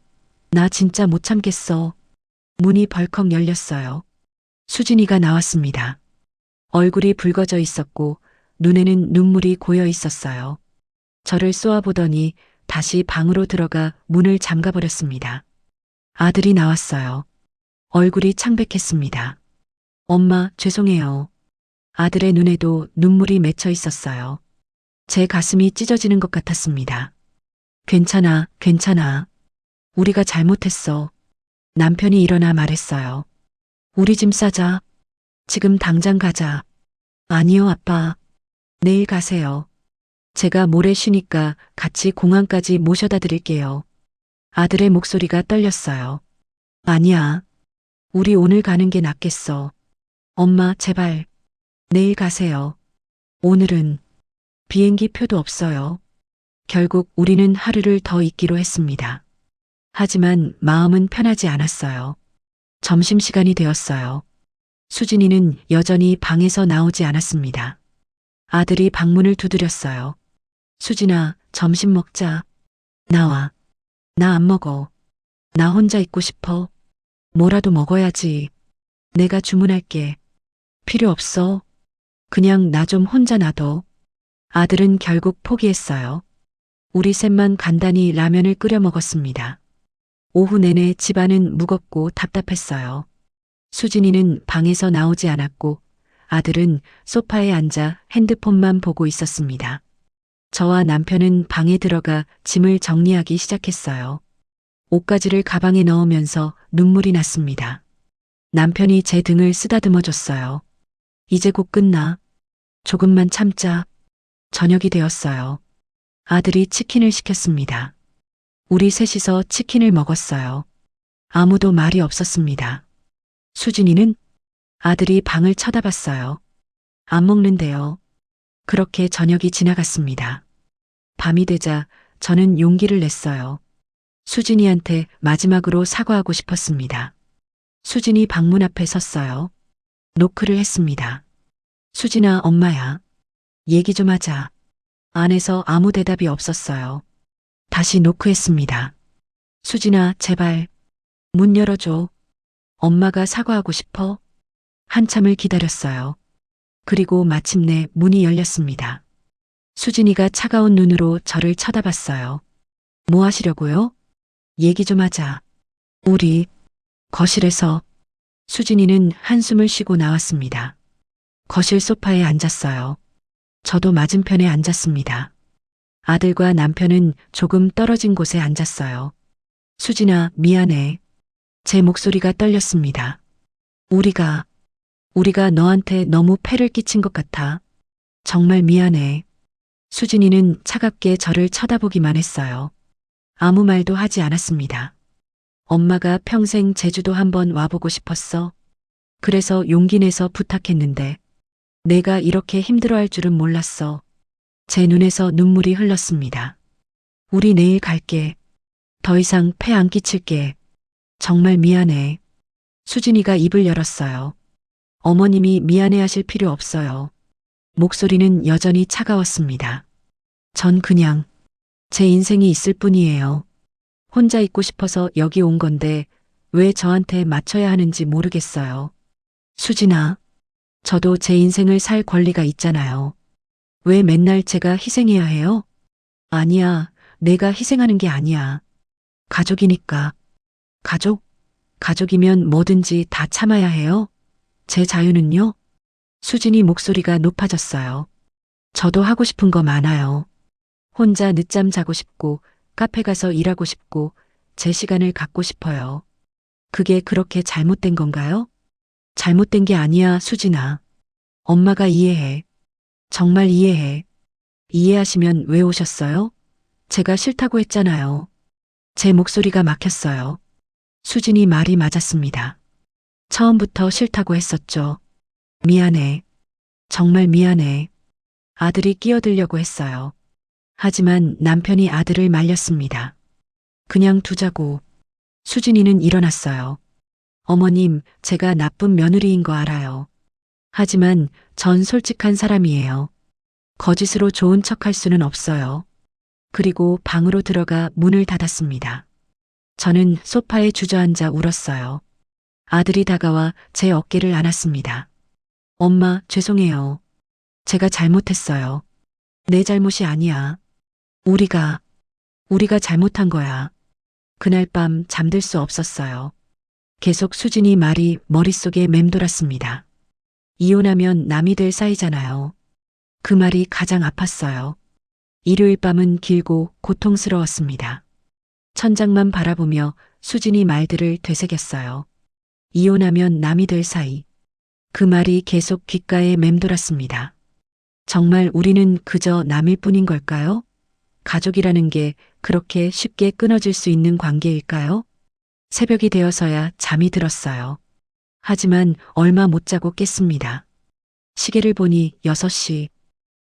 나 진짜 못 참겠어. 문이 벌컥 열렸어요. 수진이가 나왔습니다. 얼굴이 붉어져 있었고 눈에는 눈물이 고여 있었어요. 저를 쏘아보더니 다시 방으로 들어가 문을 잠가버렸습니다. 아들이 나왔어요. 얼굴이 창백했습니다. 엄마, 죄송해요. 아들의 눈에도 눈물이 맺혀 있었어요. 제 가슴이 찢어지는 것 같았습니다. 괜찮아, 괜찮아. 우리가 잘못했어. 남편이 일어나 말했어요. 우리 짐 싸자. 지금 당장 가자. 아니요, 아빠. 내일 가세요. 제가 모레 쉬니까 같이 공항까지 모셔다 드릴게요. 아들의 목소리가 떨렸어요. 아니야. 우리 오늘 가는 게 낫겠어. 엄마, 제발. 내일 가세요. 오늘은 비행기 표도 없어요. 결국 우리는 하루를 더 있기로 했습니다. 하지만 마음은 편하지 않았어요. 점심시간이 되었어요. 수진이는 여전히 방에서 나오지 않았습니다. 아들이 방문을 두드렸어요. 수진아, 점심 먹자. 나와. 나 안 먹어. 나 혼자 있고 싶어. 뭐라도 먹어야지. 내가 주문할게. 필요 없어. 그냥 나 좀 혼자 놔둬. 아들은 결국 포기했어요. 우리 셋만 간단히 라면을 끓여 먹었습니다. 오후 내내 집안은 무겁고 답답했어요. 수진이는 방에서 나오지 않았고 아들은 소파에 앉아 핸드폰만 보고 있었습니다. 저와 남편은 방에 들어가 짐을 정리하기 시작했어요. 옷가지를 가방에 넣으면서 눈물이 났습니다. 남편이 제 등을 쓰다듬어 줬어요. 이제 곧 끝나. 조금만 참자. 저녁이 되었어요. 아들이 치킨을 시켰습니다. 우리 셋이서 치킨을 먹었어요. 아무도 말이 없었습니다. 수진이는? 아들이 방을 쳐다봤어요. 안 먹는데요. 그렇게 저녁이 지나갔습니다. 밤이 되자 저는 용기를 냈어요. 수진이한테 마지막으로 사과하고 싶었습니다. 수진이 방문 앞에 섰어요. 노크를 했습니다. 수진아, 엄마야. 얘기 좀 하자. 안에서 아무 대답이 없었어요. 다시 노크했습니다. 수진아, 제발. 문 열어줘. 엄마가 사과하고 싶어. 한참을 기다렸어요. 그리고 마침내 문이 열렸습니다. 수진이가 차가운 눈으로 저를 쳐다봤어요. 뭐 하시려고요? 얘기 좀 하자. 우리 거실에서. 수진이는 한숨을 쉬고 나왔습니다. 거실 소파에 앉았어요. 저도 맞은편에 앉았습니다. 아들과 남편은 조금 떨어진 곳에 앉았어요. 수진아, 미안해. 제 목소리가 떨렸습니다. 우리가 너한테 너무 폐를 끼친 것 같아. 정말 미안해. 수진이는 차갑게 저를 쳐다보기만 했어요. 아무 말도 하지 않았습니다. 엄마가 평생 제주도 한번 와보고 싶었어. 그래서 용기 내서 부탁했는데 내가 이렇게 힘들어할 줄은 몰랐어. 제 눈에서 눈물이 흘렀습니다. 우리 내일 갈게. 더 이상 폐 안 끼칠게. 정말 미안해. 수진이가 입을 열었어요. 어머님이 미안해하실 필요 없어요. 목소리는 여전히 차가웠습니다. 전 그냥 제 인생이 있을 뿐이에요. 혼자 있고 싶어서 여기 온 건데 왜 저한테 맞춰야 하는지 모르겠어요. 수진아, 저도 제 인생을 살 권리가 있잖아요. 왜 맨날 제가 희생해야 해요? 아니야, 내가 희생하는 게 아니야. 가족이니까. 가족? 가족이면 뭐든지 다 참아야 해요? 제 자유는요? 수진이 목소리가 높아졌어요. 저도 하고 싶은 거 많아요. 혼자 늦잠 자고 싶고, 카페 가서 일하고 싶고, 제 시간을 갖고 싶어요. 그게 그렇게 잘못된 건가요? 잘못된 게 아니야, 수진아. 엄마가 이해해. 정말 이해해. 이해하시면 왜 오셨어요? 제가 싫다고 했잖아요. 제 목소리가 막혔어요. 수진이 말이 맞았습니다. 처음부터 싫다고 했었죠. 미안해. 정말 미안해. 아들이 끼어들려고 했어요. 하지만 남편이 아들을 말렸습니다. 그냥 두자고. 수진이는 일어났어요. 어머님, 제가 나쁜 며느리인 거 알아요. 하지만 전 솔직한 사람이에요. 거짓으로 좋은 척 할 수는 없어요. 그리고 방으로 들어가 문을 닫았습니다. 저는 소파에 주저앉아 울었어요. 아들이 다가와 제 어깨를 안았습니다. 엄마, 죄송해요. 제가 잘못했어요. 내 잘못이 아니야. 우리가 잘못한 거야. 그날 밤 잠들 수 없었어요. 계속 수진이 말이 머릿속에 맴돌았습니다. 이혼하면 남이 될 사이잖아요. 그 말이 가장 아팠어요. 일요일 밤은 길고 고통스러웠습니다. 천장만 바라보며 수진이 말들을 되새겼어요. 이혼하면 남이 될 사이. 그 말이 계속 귓가에 맴돌았습니다. 정말 우리는 그저 남일 뿐인 걸까요? 가족이라는 게 그렇게 쉽게 끊어질 수 있는 관계일까요? 새벽이 되어서야 잠이 들었어요. 하지만 얼마 못 자고 깼습니다. 시계를 보니 6시.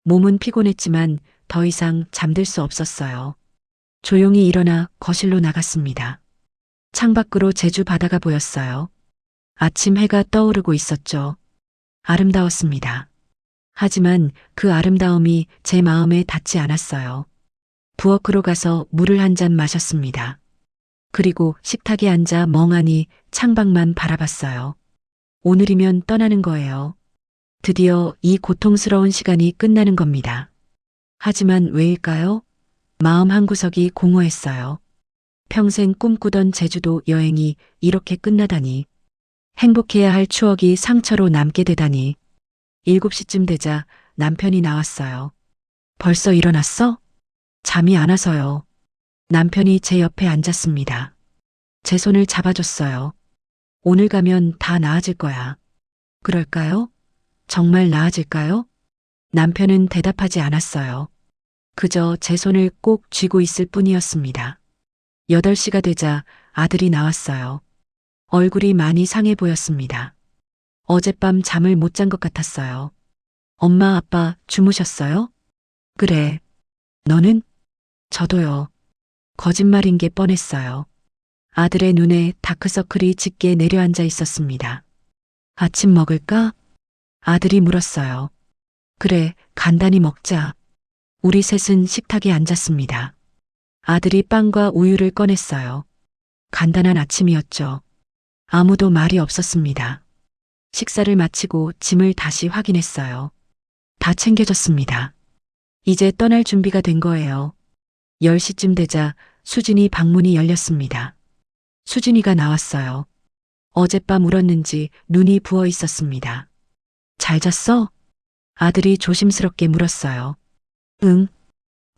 몸은 피곤했지만 더 이상 잠들 수 없었어요. 조용히 일어나 거실로 나갔습니다. 창밖으로 제주 바다가 보였어요. 아침 해가 떠오르고 있었죠. 아름다웠습니다. 하지만 그 아름다움이 제 마음에 닿지 않았어요. 부엌으로 가서 물을 한 잔 마셨습니다. 그리고 식탁에 앉아 멍하니 창밖만 바라봤어요. 오늘이면 떠나는 거예요. 드디어 이 고통스러운 시간이 끝나는 겁니다. 하지만 왜일까요? 마음 한구석이 공허했어요. 평생 꿈꾸던 제주도 여행이 이렇게 끝나다니. 행복해야 할 추억이 상처로 남게 되다니. 7시쯤 되자 남편이 나왔어요. 벌써 일어났어? 잠이 안 와서요. 남편이 제 옆에 앉았습니다. 제 손을 잡아줬어요. 오늘 가면 다 나아질 거야. 그럴까요? 정말 나아질까요? 남편은 대답하지 않았어요. 그저 제 손을 꼭 쥐고 있을 뿐이었습니다. 8시가 되자 아들이 나왔어요. 얼굴이 많이 상해 보였습니다. 어젯밤 잠을 못 잔 것 같았어요. 엄마, 아빠 주무셨어요? 그래. 너는? 저도요. 거짓말인 게 뻔했어요. 아들의 눈에 다크서클이 짙게 내려앉아 있었습니다. 아침 먹을까? 아들이 물었어요. 그래, 간단히 먹자. 우리 셋은 식탁에 앉았습니다. 아들이 빵과 우유를 꺼냈어요. 간단한 아침이었죠. 아무도 말이 없었습니다. 식사를 마치고 짐을 다시 확인했어요. 다 챙겨졌습니다. 이제 떠날 준비가 된 거예요. 10시쯤 되자 수진이 방문이 열렸습니다. 수진이가 나왔어요. 어젯밤 울었는지 눈이 부어 있었습니다. 잘 잤어? 아들이 조심스럽게 물었어요. 응.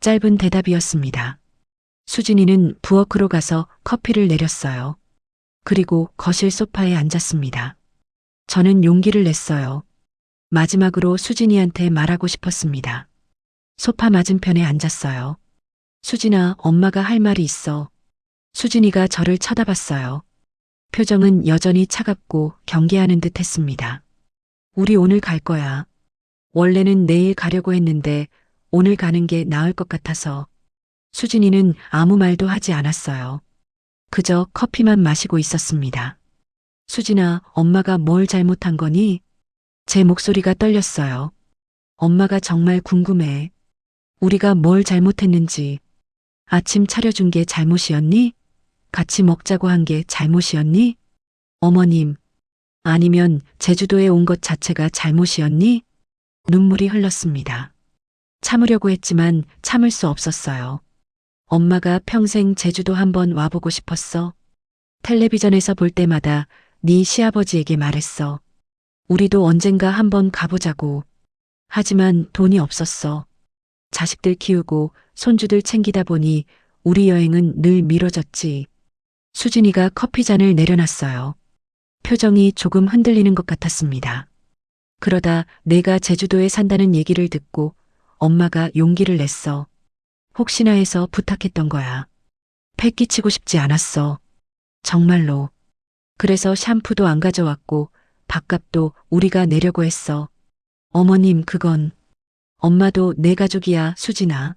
짧은 대답이었습니다. 수진이는 부엌으로 가서 커피를 내렸어요. 그리고 거실 소파에 앉았습니다. 저는 용기를 냈어요. 마지막으로 수진이한테 말하고 싶었습니다. 소파 맞은편에 앉았어요. 수진아, 엄마가 할 말이 있어. 수진이가 저를 쳐다봤어요. 표정은 여전히 차갑고 경계하는 듯 했습니다. 우리 오늘 갈 거야. 원래는 내일 가려고 했는데 오늘 가는 게 나을 것 같아서. 수진이는 아무 말도 하지 않았어요. 그저 커피만 마시고 있었습니다. 수진아, 엄마가 뭘 잘못한 거니? 제 목소리가 떨렸어요. 엄마가 정말 궁금해. 우리가 뭘 잘못했는지. 아침 차려준 게 잘못이었니? 같이 먹자고 한 게 잘못이었니? 어머님, 아니면 제주도에 온 것 자체가 잘못이었니? 눈물이 흘렀습니다. 참으려고 했지만 참을 수 없었어요. 엄마가 평생 제주도 한번 와보고 싶었어. 텔레비전에서 볼 때마다 네 시아버지에게 말했어. 우리도 언젠가 한번 가보자고. 하지만 돈이 없었어. 자식들 키우고 손주들 챙기다 보니 우리 여행은 늘 미뤄졌지. 수진이가 커피잔을 내려놨어요. 표정이 조금 흔들리는 것 같았습니다. 그러다 내가 제주도에 산다는 얘기를 듣고 엄마가 용기를 냈어. 혹시나 해서 부탁했던 거야. 패 끼치고 싶지 않았어. 정말로. 그래서 샴푸도 안 가져왔고 밥값도 우리가 내려고 했어. 어머님, 그건. 엄마도 내 가족이야, 수진아.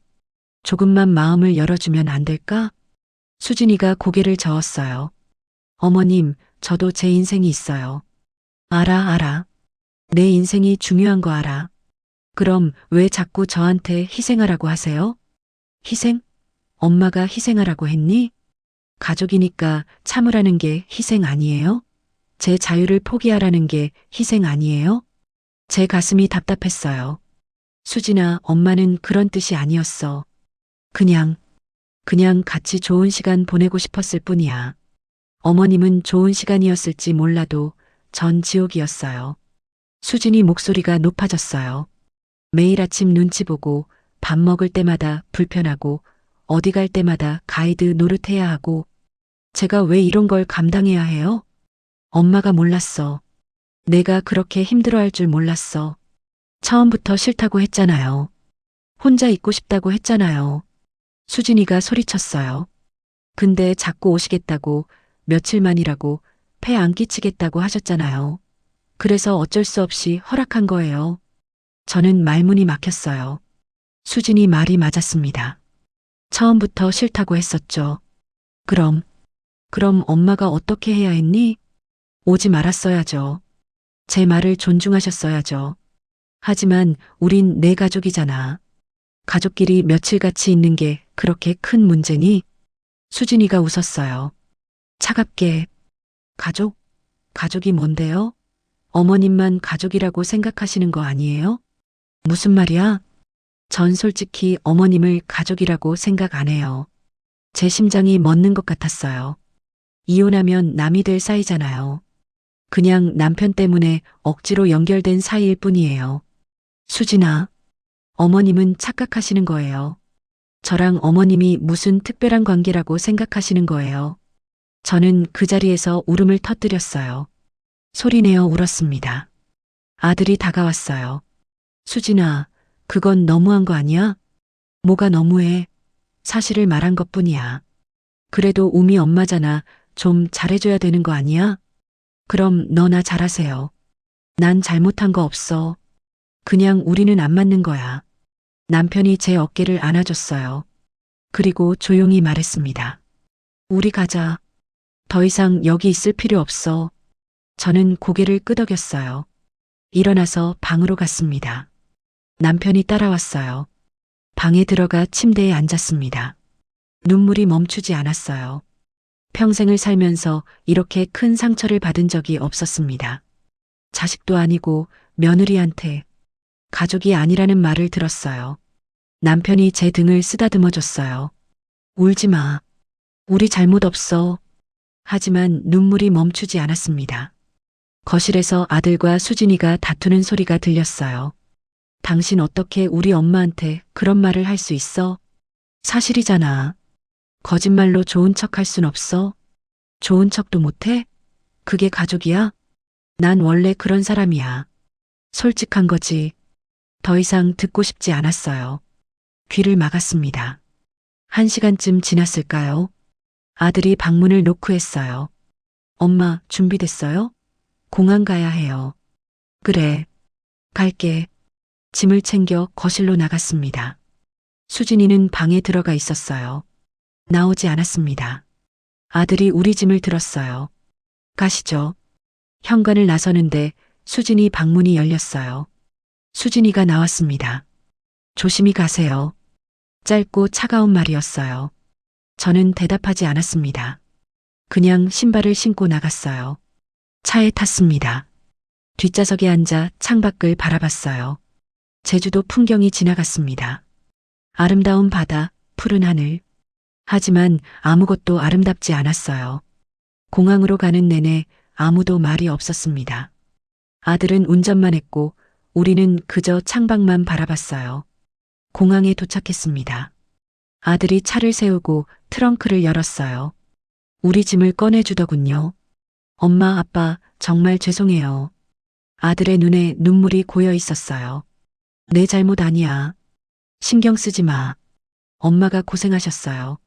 조금만 마음을 열어주면 안 될까? 수진이가 고개를 저었어요. 어머님, 저도 제 인생이 있어요. 알아. 내 인생이 중요한 거 알아. 그럼 왜 자꾸 저한테 희생하라고 하세요? 희생? 엄마가 희생하라고 했니? 가족이니까 참으라는 게 희생 아니에요? 제 자유를 포기하라는 게 희생 아니에요? 제 가슴이 답답했어요. 수진아, 엄마는 그런 뜻이 아니었어. 그냥 같이 좋은 시간 보내고 싶었을 뿐이야. 어머님은 좋은 시간이었을지 몰라도 전 지옥이었어요. 수진이 목소리가 높아졌어요. 매일 아침 눈치 보고 밥 먹을 때마다 불편하고 어디 갈 때마다 가이드 노릇해야 하고 제가 왜 이런 걸 감당해야 해요? 엄마가 몰랐어. 내가 그렇게 힘들어할 줄 몰랐어. 처음부터 싫다고 했잖아요. 혼자 있고 싶다고 했잖아요. 수진이가 소리쳤어요. 근데 자꾸 오시겠다고 며칠만이라고 폐 안 끼치겠다고 하셨잖아요. 그래서 어쩔 수 없이 허락한 거예요. 저는 말문이 막혔어요. 수진이 말이 맞았습니다. 처음부터 싫다고 했었죠. 그럼 엄마가 어떻게 해야 했니? 오지 말았어야죠. 제 말을 존중하셨어야죠. 하지만 우린 내 가족이잖아. 가족끼리 며칠 같이 있는 게 그렇게 큰 문제니? 수진이가 웃었어요. 차갑게. 가족이 뭔데요? 어머님만 가족이라고 생각하시는 거 아니에요? 무슨 말이야? 전 솔직히 어머님을 가족이라고 생각 안 해요. 제 심장이 멎는 것 같았어요. 이혼하면 남이 될 사이잖아요. 그냥 남편 때문에 억지로 연결된 사이일 뿐이에요. 수진아, 어머님은 착각하시는 거예요. 저랑 어머님이 무슨 특별한 관계라고 생각하시는 거예요. 저는 그 자리에서 울음을 터뜨렸어요. 소리내어 울었습니다. 아들이 다가왔어요. 수진아, 그건 너무한 거 아니야? 뭐가 너무해? 사실을 말한 것뿐이야. 그래도 우미 엄마잖아. 좀 잘해줘야 되는 거 아니야? 그럼 너나 잘하세요. 난 잘못한 거 없어. 그냥 우리는 안 맞는 거야. 남편이 제 어깨를 안아줬어요. 그리고 조용히 말했습니다. 우리 가자. 더 이상 여기 있을 필요 없어. 저는 고개를 끄덕였어요. 일어나서 방으로 갔습니다. 남편이 따라왔어요. 방에 들어가 침대에 앉았습니다. 눈물이 멈추지 않았어요. 평생을 살면서 이렇게 큰 상처를 받은 적이 없었습니다. 자식도 아니고 며느리한테 가족이 아니라는 말을 들었어요. 남편이 제 등을 쓰다듬어 줬어요. 울지 마. 우리 잘못 없어. 하지만 눈물이 멈추지 않았습니다. 거실에서 아들과 수진이가 다투는 소리가 들렸어요. 당신 어떻게 우리 엄마한테 그런 말을 할 수 있어? 사실이잖아. 거짓말로 좋은 척 할 순 없어. 좋은 척도 못해? 그게 가족이야? 난 원래 그런 사람이야. 솔직한 거지. 더 이상 듣고 싶지 않았어요. 귀를 막았습니다. 1시간쯤 지났을까요? 아들이 방문을 노크했어요. 엄마, 준비됐어요? 공항 가야 해요. 그래. 갈게. 짐을 챙겨 거실로 나갔습니다. 수진이는 방에 들어가 있었어요. 나오지 않았습니다. 아들이 우리 짐을 들었어요. 가시죠. 현관을 나서는데 수진이 방문이 열렸어요. 수진이가 나왔습니다. 조심히 가세요. 짧고 차가운 말이었어요. 저는 대답하지 않았습니다. 그냥 신발을 신고 나갔어요. 차에 탔습니다. 뒷좌석에 앉아 창밖을 바라봤어요. 제주도 풍경이 지나갔습니다. 아름다운 바다, 푸른 하늘. 하지만 아무것도 아름답지 않았어요. 공항으로 가는 내내 아무도 말이 없었습니다. 아들은 운전만 했고 우리는 그저 창밖만 바라봤어요. 공항에 도착했습니다. 아들이 차를 세우고 트렁크를 열었어요. 우리 짐을 꺼내주더군요. 엄마, 아빠, 정말 죄송해요. 아들의 눈에 눈물이 고여 있었어요. 내 잘못 아니야. 신경 쓰지 마. 엄마가 고생하셨어요.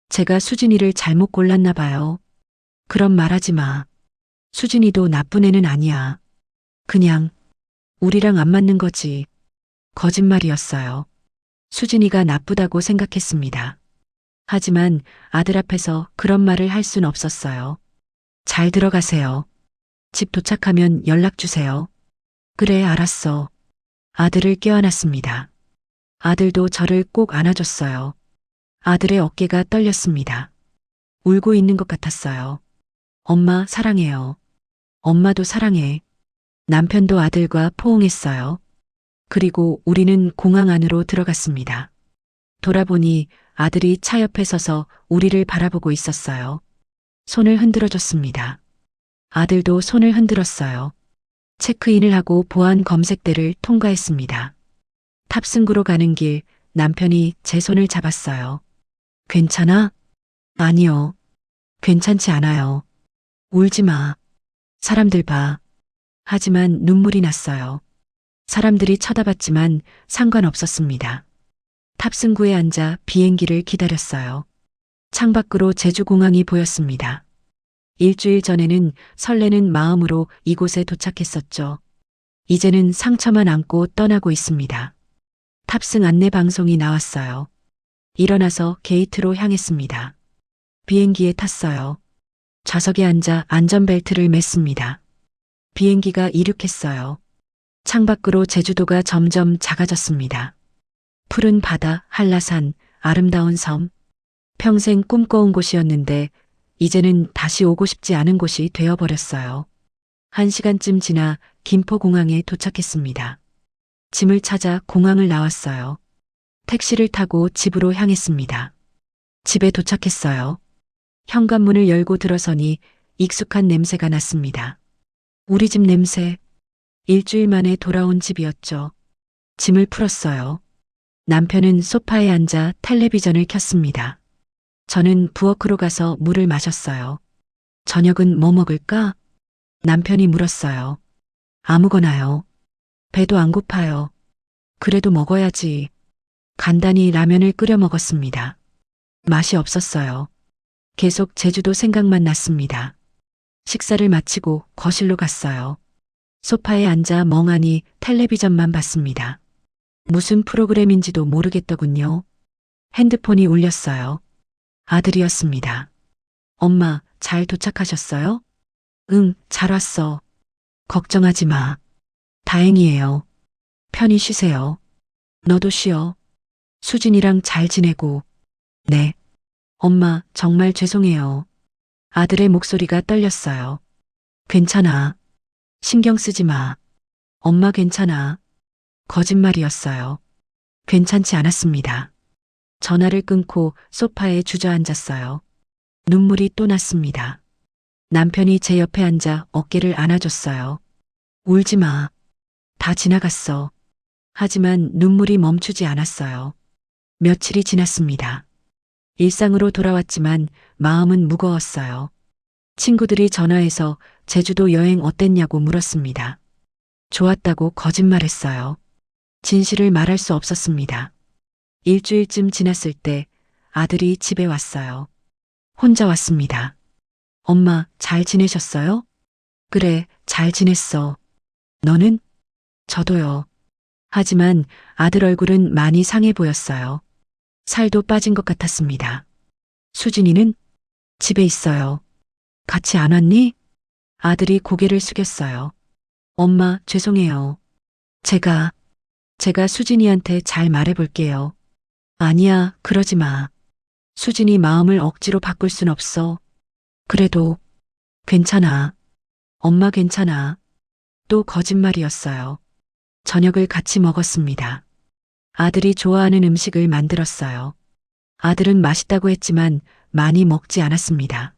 제가 수진이를 잘못 골랐나 봐요. 그런 말하지 마. 수진이도 나쁜 애는 아니야. 그냥 우리랑 안 맞는 거지. 거짓말이었어요. 수진이가 나쁘다고 생각했습니다. 하지만 아들 앞에서 그런 말을 할 순 없었어요. 잘 들어가세요. 집 도착하면 연락 주세요. 그래, 알았어. 아들을 껴안았습니다. 아들도 저를 꼭 안아줬어요. 아들의 어깨가 떨렸습니다. 울고 있는 것 같았어요. 엄마, 사랑해요. 엄마도 사랑해. 남편도 아들과 포옹했어요. 그리고 우리는 공항 안으로 들어갔습니다. 돌아보니 아들이 차 옆에 서서 우리를 바라보고 있었어요. 손을 흔들어 줬습니다. 아들도 손을 흔들었어요. 체크인을 하고 보안 검색대를 통과했습니다. 탑승구로 가는 길 남편이 제 손을 잡았어요. 괜찮아? 아니요. 괜찮지 않아요. 울지 마. 사람들 봐. 하지만 눈물이 났어요. 사람들이 쳐다봤지만 상관없었습니다. 탑승구에 앉아 비행기를 기다렸어요. 창밖으로 제주공항이 보였습니다. 일주일 전에는 설레는 마음으로 이곳에 도착했었죠. 이제는 상처만 안고 떠나고 있습니다. 탑승 안내 방송이 나왔어요. 일어나서 게이트로 향했습니다. 비행기에 탔어요. 좌석에 앉아 안전벨트를 맸습니다. 비행기가 이륙했어요. 창밖으로 제주도가 점점 작아졌습니다. 푸른 바다, 한라산, 아름다운 섬. 평생 꿈꿔온 곳이었는데 이제는 다시 오고 싶지 않은 곳이 되어버렸어요. 1시간쯤 지나 김포공항에 도착했습니다. 짐을 찾아 공항을 나왔어요. 택시를 타고 집으로 향했습니다. 집에 도착했어요. 현관문을 열고 들어서니 익숙한 냄새가 났습니다. 우리 집 냄새. 일주일 만에 돌아온 집이었죠. 짐을 풀었어요. 남편은 소파에 앉아 텔레비전을 켰습니다. 저는 부엌으로 가서 물을 마셨어요. 저녁은 뭐 먹을까? 남편이 물었어요. 아무거나요. 배도 안 고파요. 그래도 먹어야지. 간단히 라면을 끓여 먹었습니다. 맛이 없었어요. 계속 제주도 생각만 났습니다. 식사를 마치고 거실로 갔어요. 소파에 앉아 멍하니 텔레비전만 봤습니다. 무슨 프로그램인지도 모르겠더군요. 핸드폰이 울렸어요. 아들이었습니다. 엄마, 잘 도착하셨어요? 응, 잘 왔어. 걱정하지 마. 다행이에요. 편히 쉬세요. 너도 쉬어. 수진이랑 잘 지내고. 네. 엄마, 정말 죄송해요. 아들의 목소리가 떨렸어요. 괜찮아. 신경 쓰지 마. 엄마 괜찮아. 거짓말이었어요. 괜찮지 않았습니다. 전화를 끊고 소파에 주저앉았어요. 눈물이 또 났습니다. 남편이 제 옆에 앉아 어깨를 안아줬어요. 울지 마. 다 지나갔어. 하지만 눈물이 멈추지 않았어요. 며칠이 지났습니다. 일상으로 돌아왔지만 마음은 무거웠어요. 친구들이 전화해서 제주도 여행 어땠냐고 물었습니다. 좋았다고 거짓말했어요. 진실을 말할 수 없었습니다. 일주일쯤 지났을 때 아들이 집에 왔어요. 혼자 왔습니다. 엄마, 잘 지내셨어요? 그래, 잘 지냈어. 너는? 저도요. 하지만 아들 얼굴은 많이 상해 보였어요. 살도 빠진 것 같았습니다. 수진이는? 집에 있어요. 같이 안 왔니? 아들이 고개를 숙였어요. 엄마, 죄송해요. 제가 수진이한테 잘 말해볼게요. 아니야, 그러지 마. 수진이 마음을 억지로 바꿀 순 없어. 그래도, 괜찮아. 엄마 괜찮아. 또 거짓말이었어요. 저녁을 같이 먹었습니다. 아들이 좋아하는 음식을 만들었어요. 아들은 맛있다고 했지만 많이 먹지 않았습니다.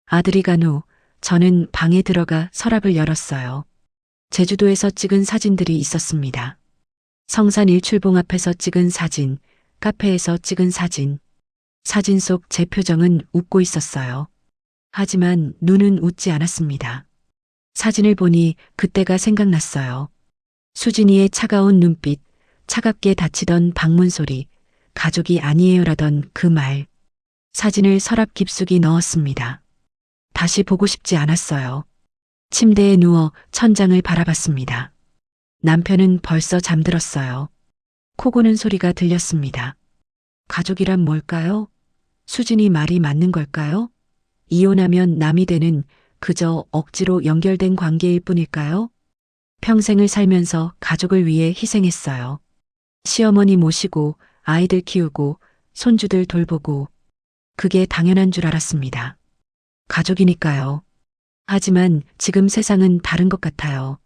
아들이 간 후 저는 방에 들어가 서랍을 열었어요. 제주도에서 찍은 사진들이 있었습니다. 성산 일출봉 앞에서 찍은 사진, 카페에서 찍은 사진. 사진 속 제 표정은 웃고 있었어요. 하지만 눈은 웃지 않았습니다. 사진을 보니 그때가 생각났어요. 수진이의 차가운 눈빛, 차갑게 닫히던 방문 소리, 가족이 아니에요라던 그 말. 사진을 서랍 깊숙이 넣었습니다. 다시 보고 싶지 않았어요. 침대에 누워 천장을 바라봤습니다. 남편은 벌써 잠들었어요. 코 고는 소리가 들렸습니다. 가족이란 뭘까요? 수진이 말이 맞는 걸까요? 이혼하면 남이 되는 그저 억지로 연결된 관계일 뿐일까요? 평생을 살면서 가족을 위해 희생했어요. 시어머니 모시고 아이들 키우고 손주들 돌보고 그게 당연한 줄 알았습니다. 가족이니까요. 하지만 지금 세상은 다른 것 같아요.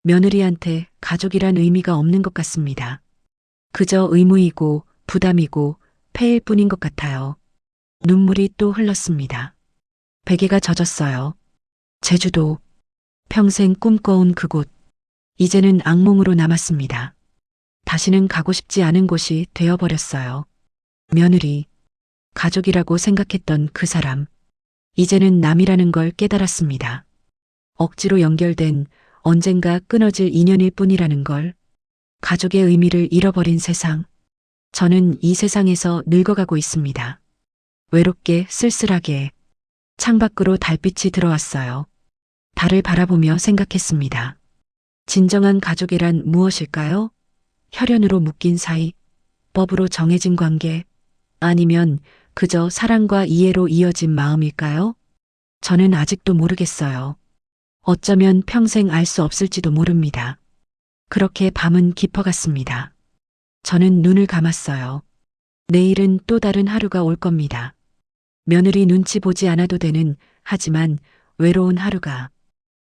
며느리한테 가족이란 의미가 없는 것 같습니다. 그저 의무이고 부담이고 폐일 뿐인 것 같아요. 눈물이 또 흘렀습니다. 베개가 젖었어요. 제주도. 평생 꿈꿔온 그곳. 이제는 악몽으로 남았습니다. 다시는 가고 싶지 않은 곳이 되어버렸어요. 며느리. 가족이라고 생각했던 그 사람. 이제는 남이라는 걸 깨달았습니다. 억지로 연결된 언젠가 끊어질 인연일 뿐이라는 걸. 가족의 의미를 잃어버린 세상. 저는 이 세상에서 늙어가고 있습니다. 외롭게 쓸쓸하게. 창밖으로 달빛이 들어왔어요. 달을 바라보며 생각했습니다. 진정한 가족이란 무엇일까요? 혈연으로 묶인 사이, 법으로 정해진 관계, 아니면 그저 사랑과 이해로 이어진 마음일까요? 저는 아직도 모르겠어요. 어쩌면 평생 알 수 없을지도 모릅니다. 그렇게 밤은 깊어갔습니다. 저는 눈을 감았어요. 내일은 또 다른 하루가 올 겁니다. 며느리 눈치 보지 않아도 되는, 하지만 외로운 하루가.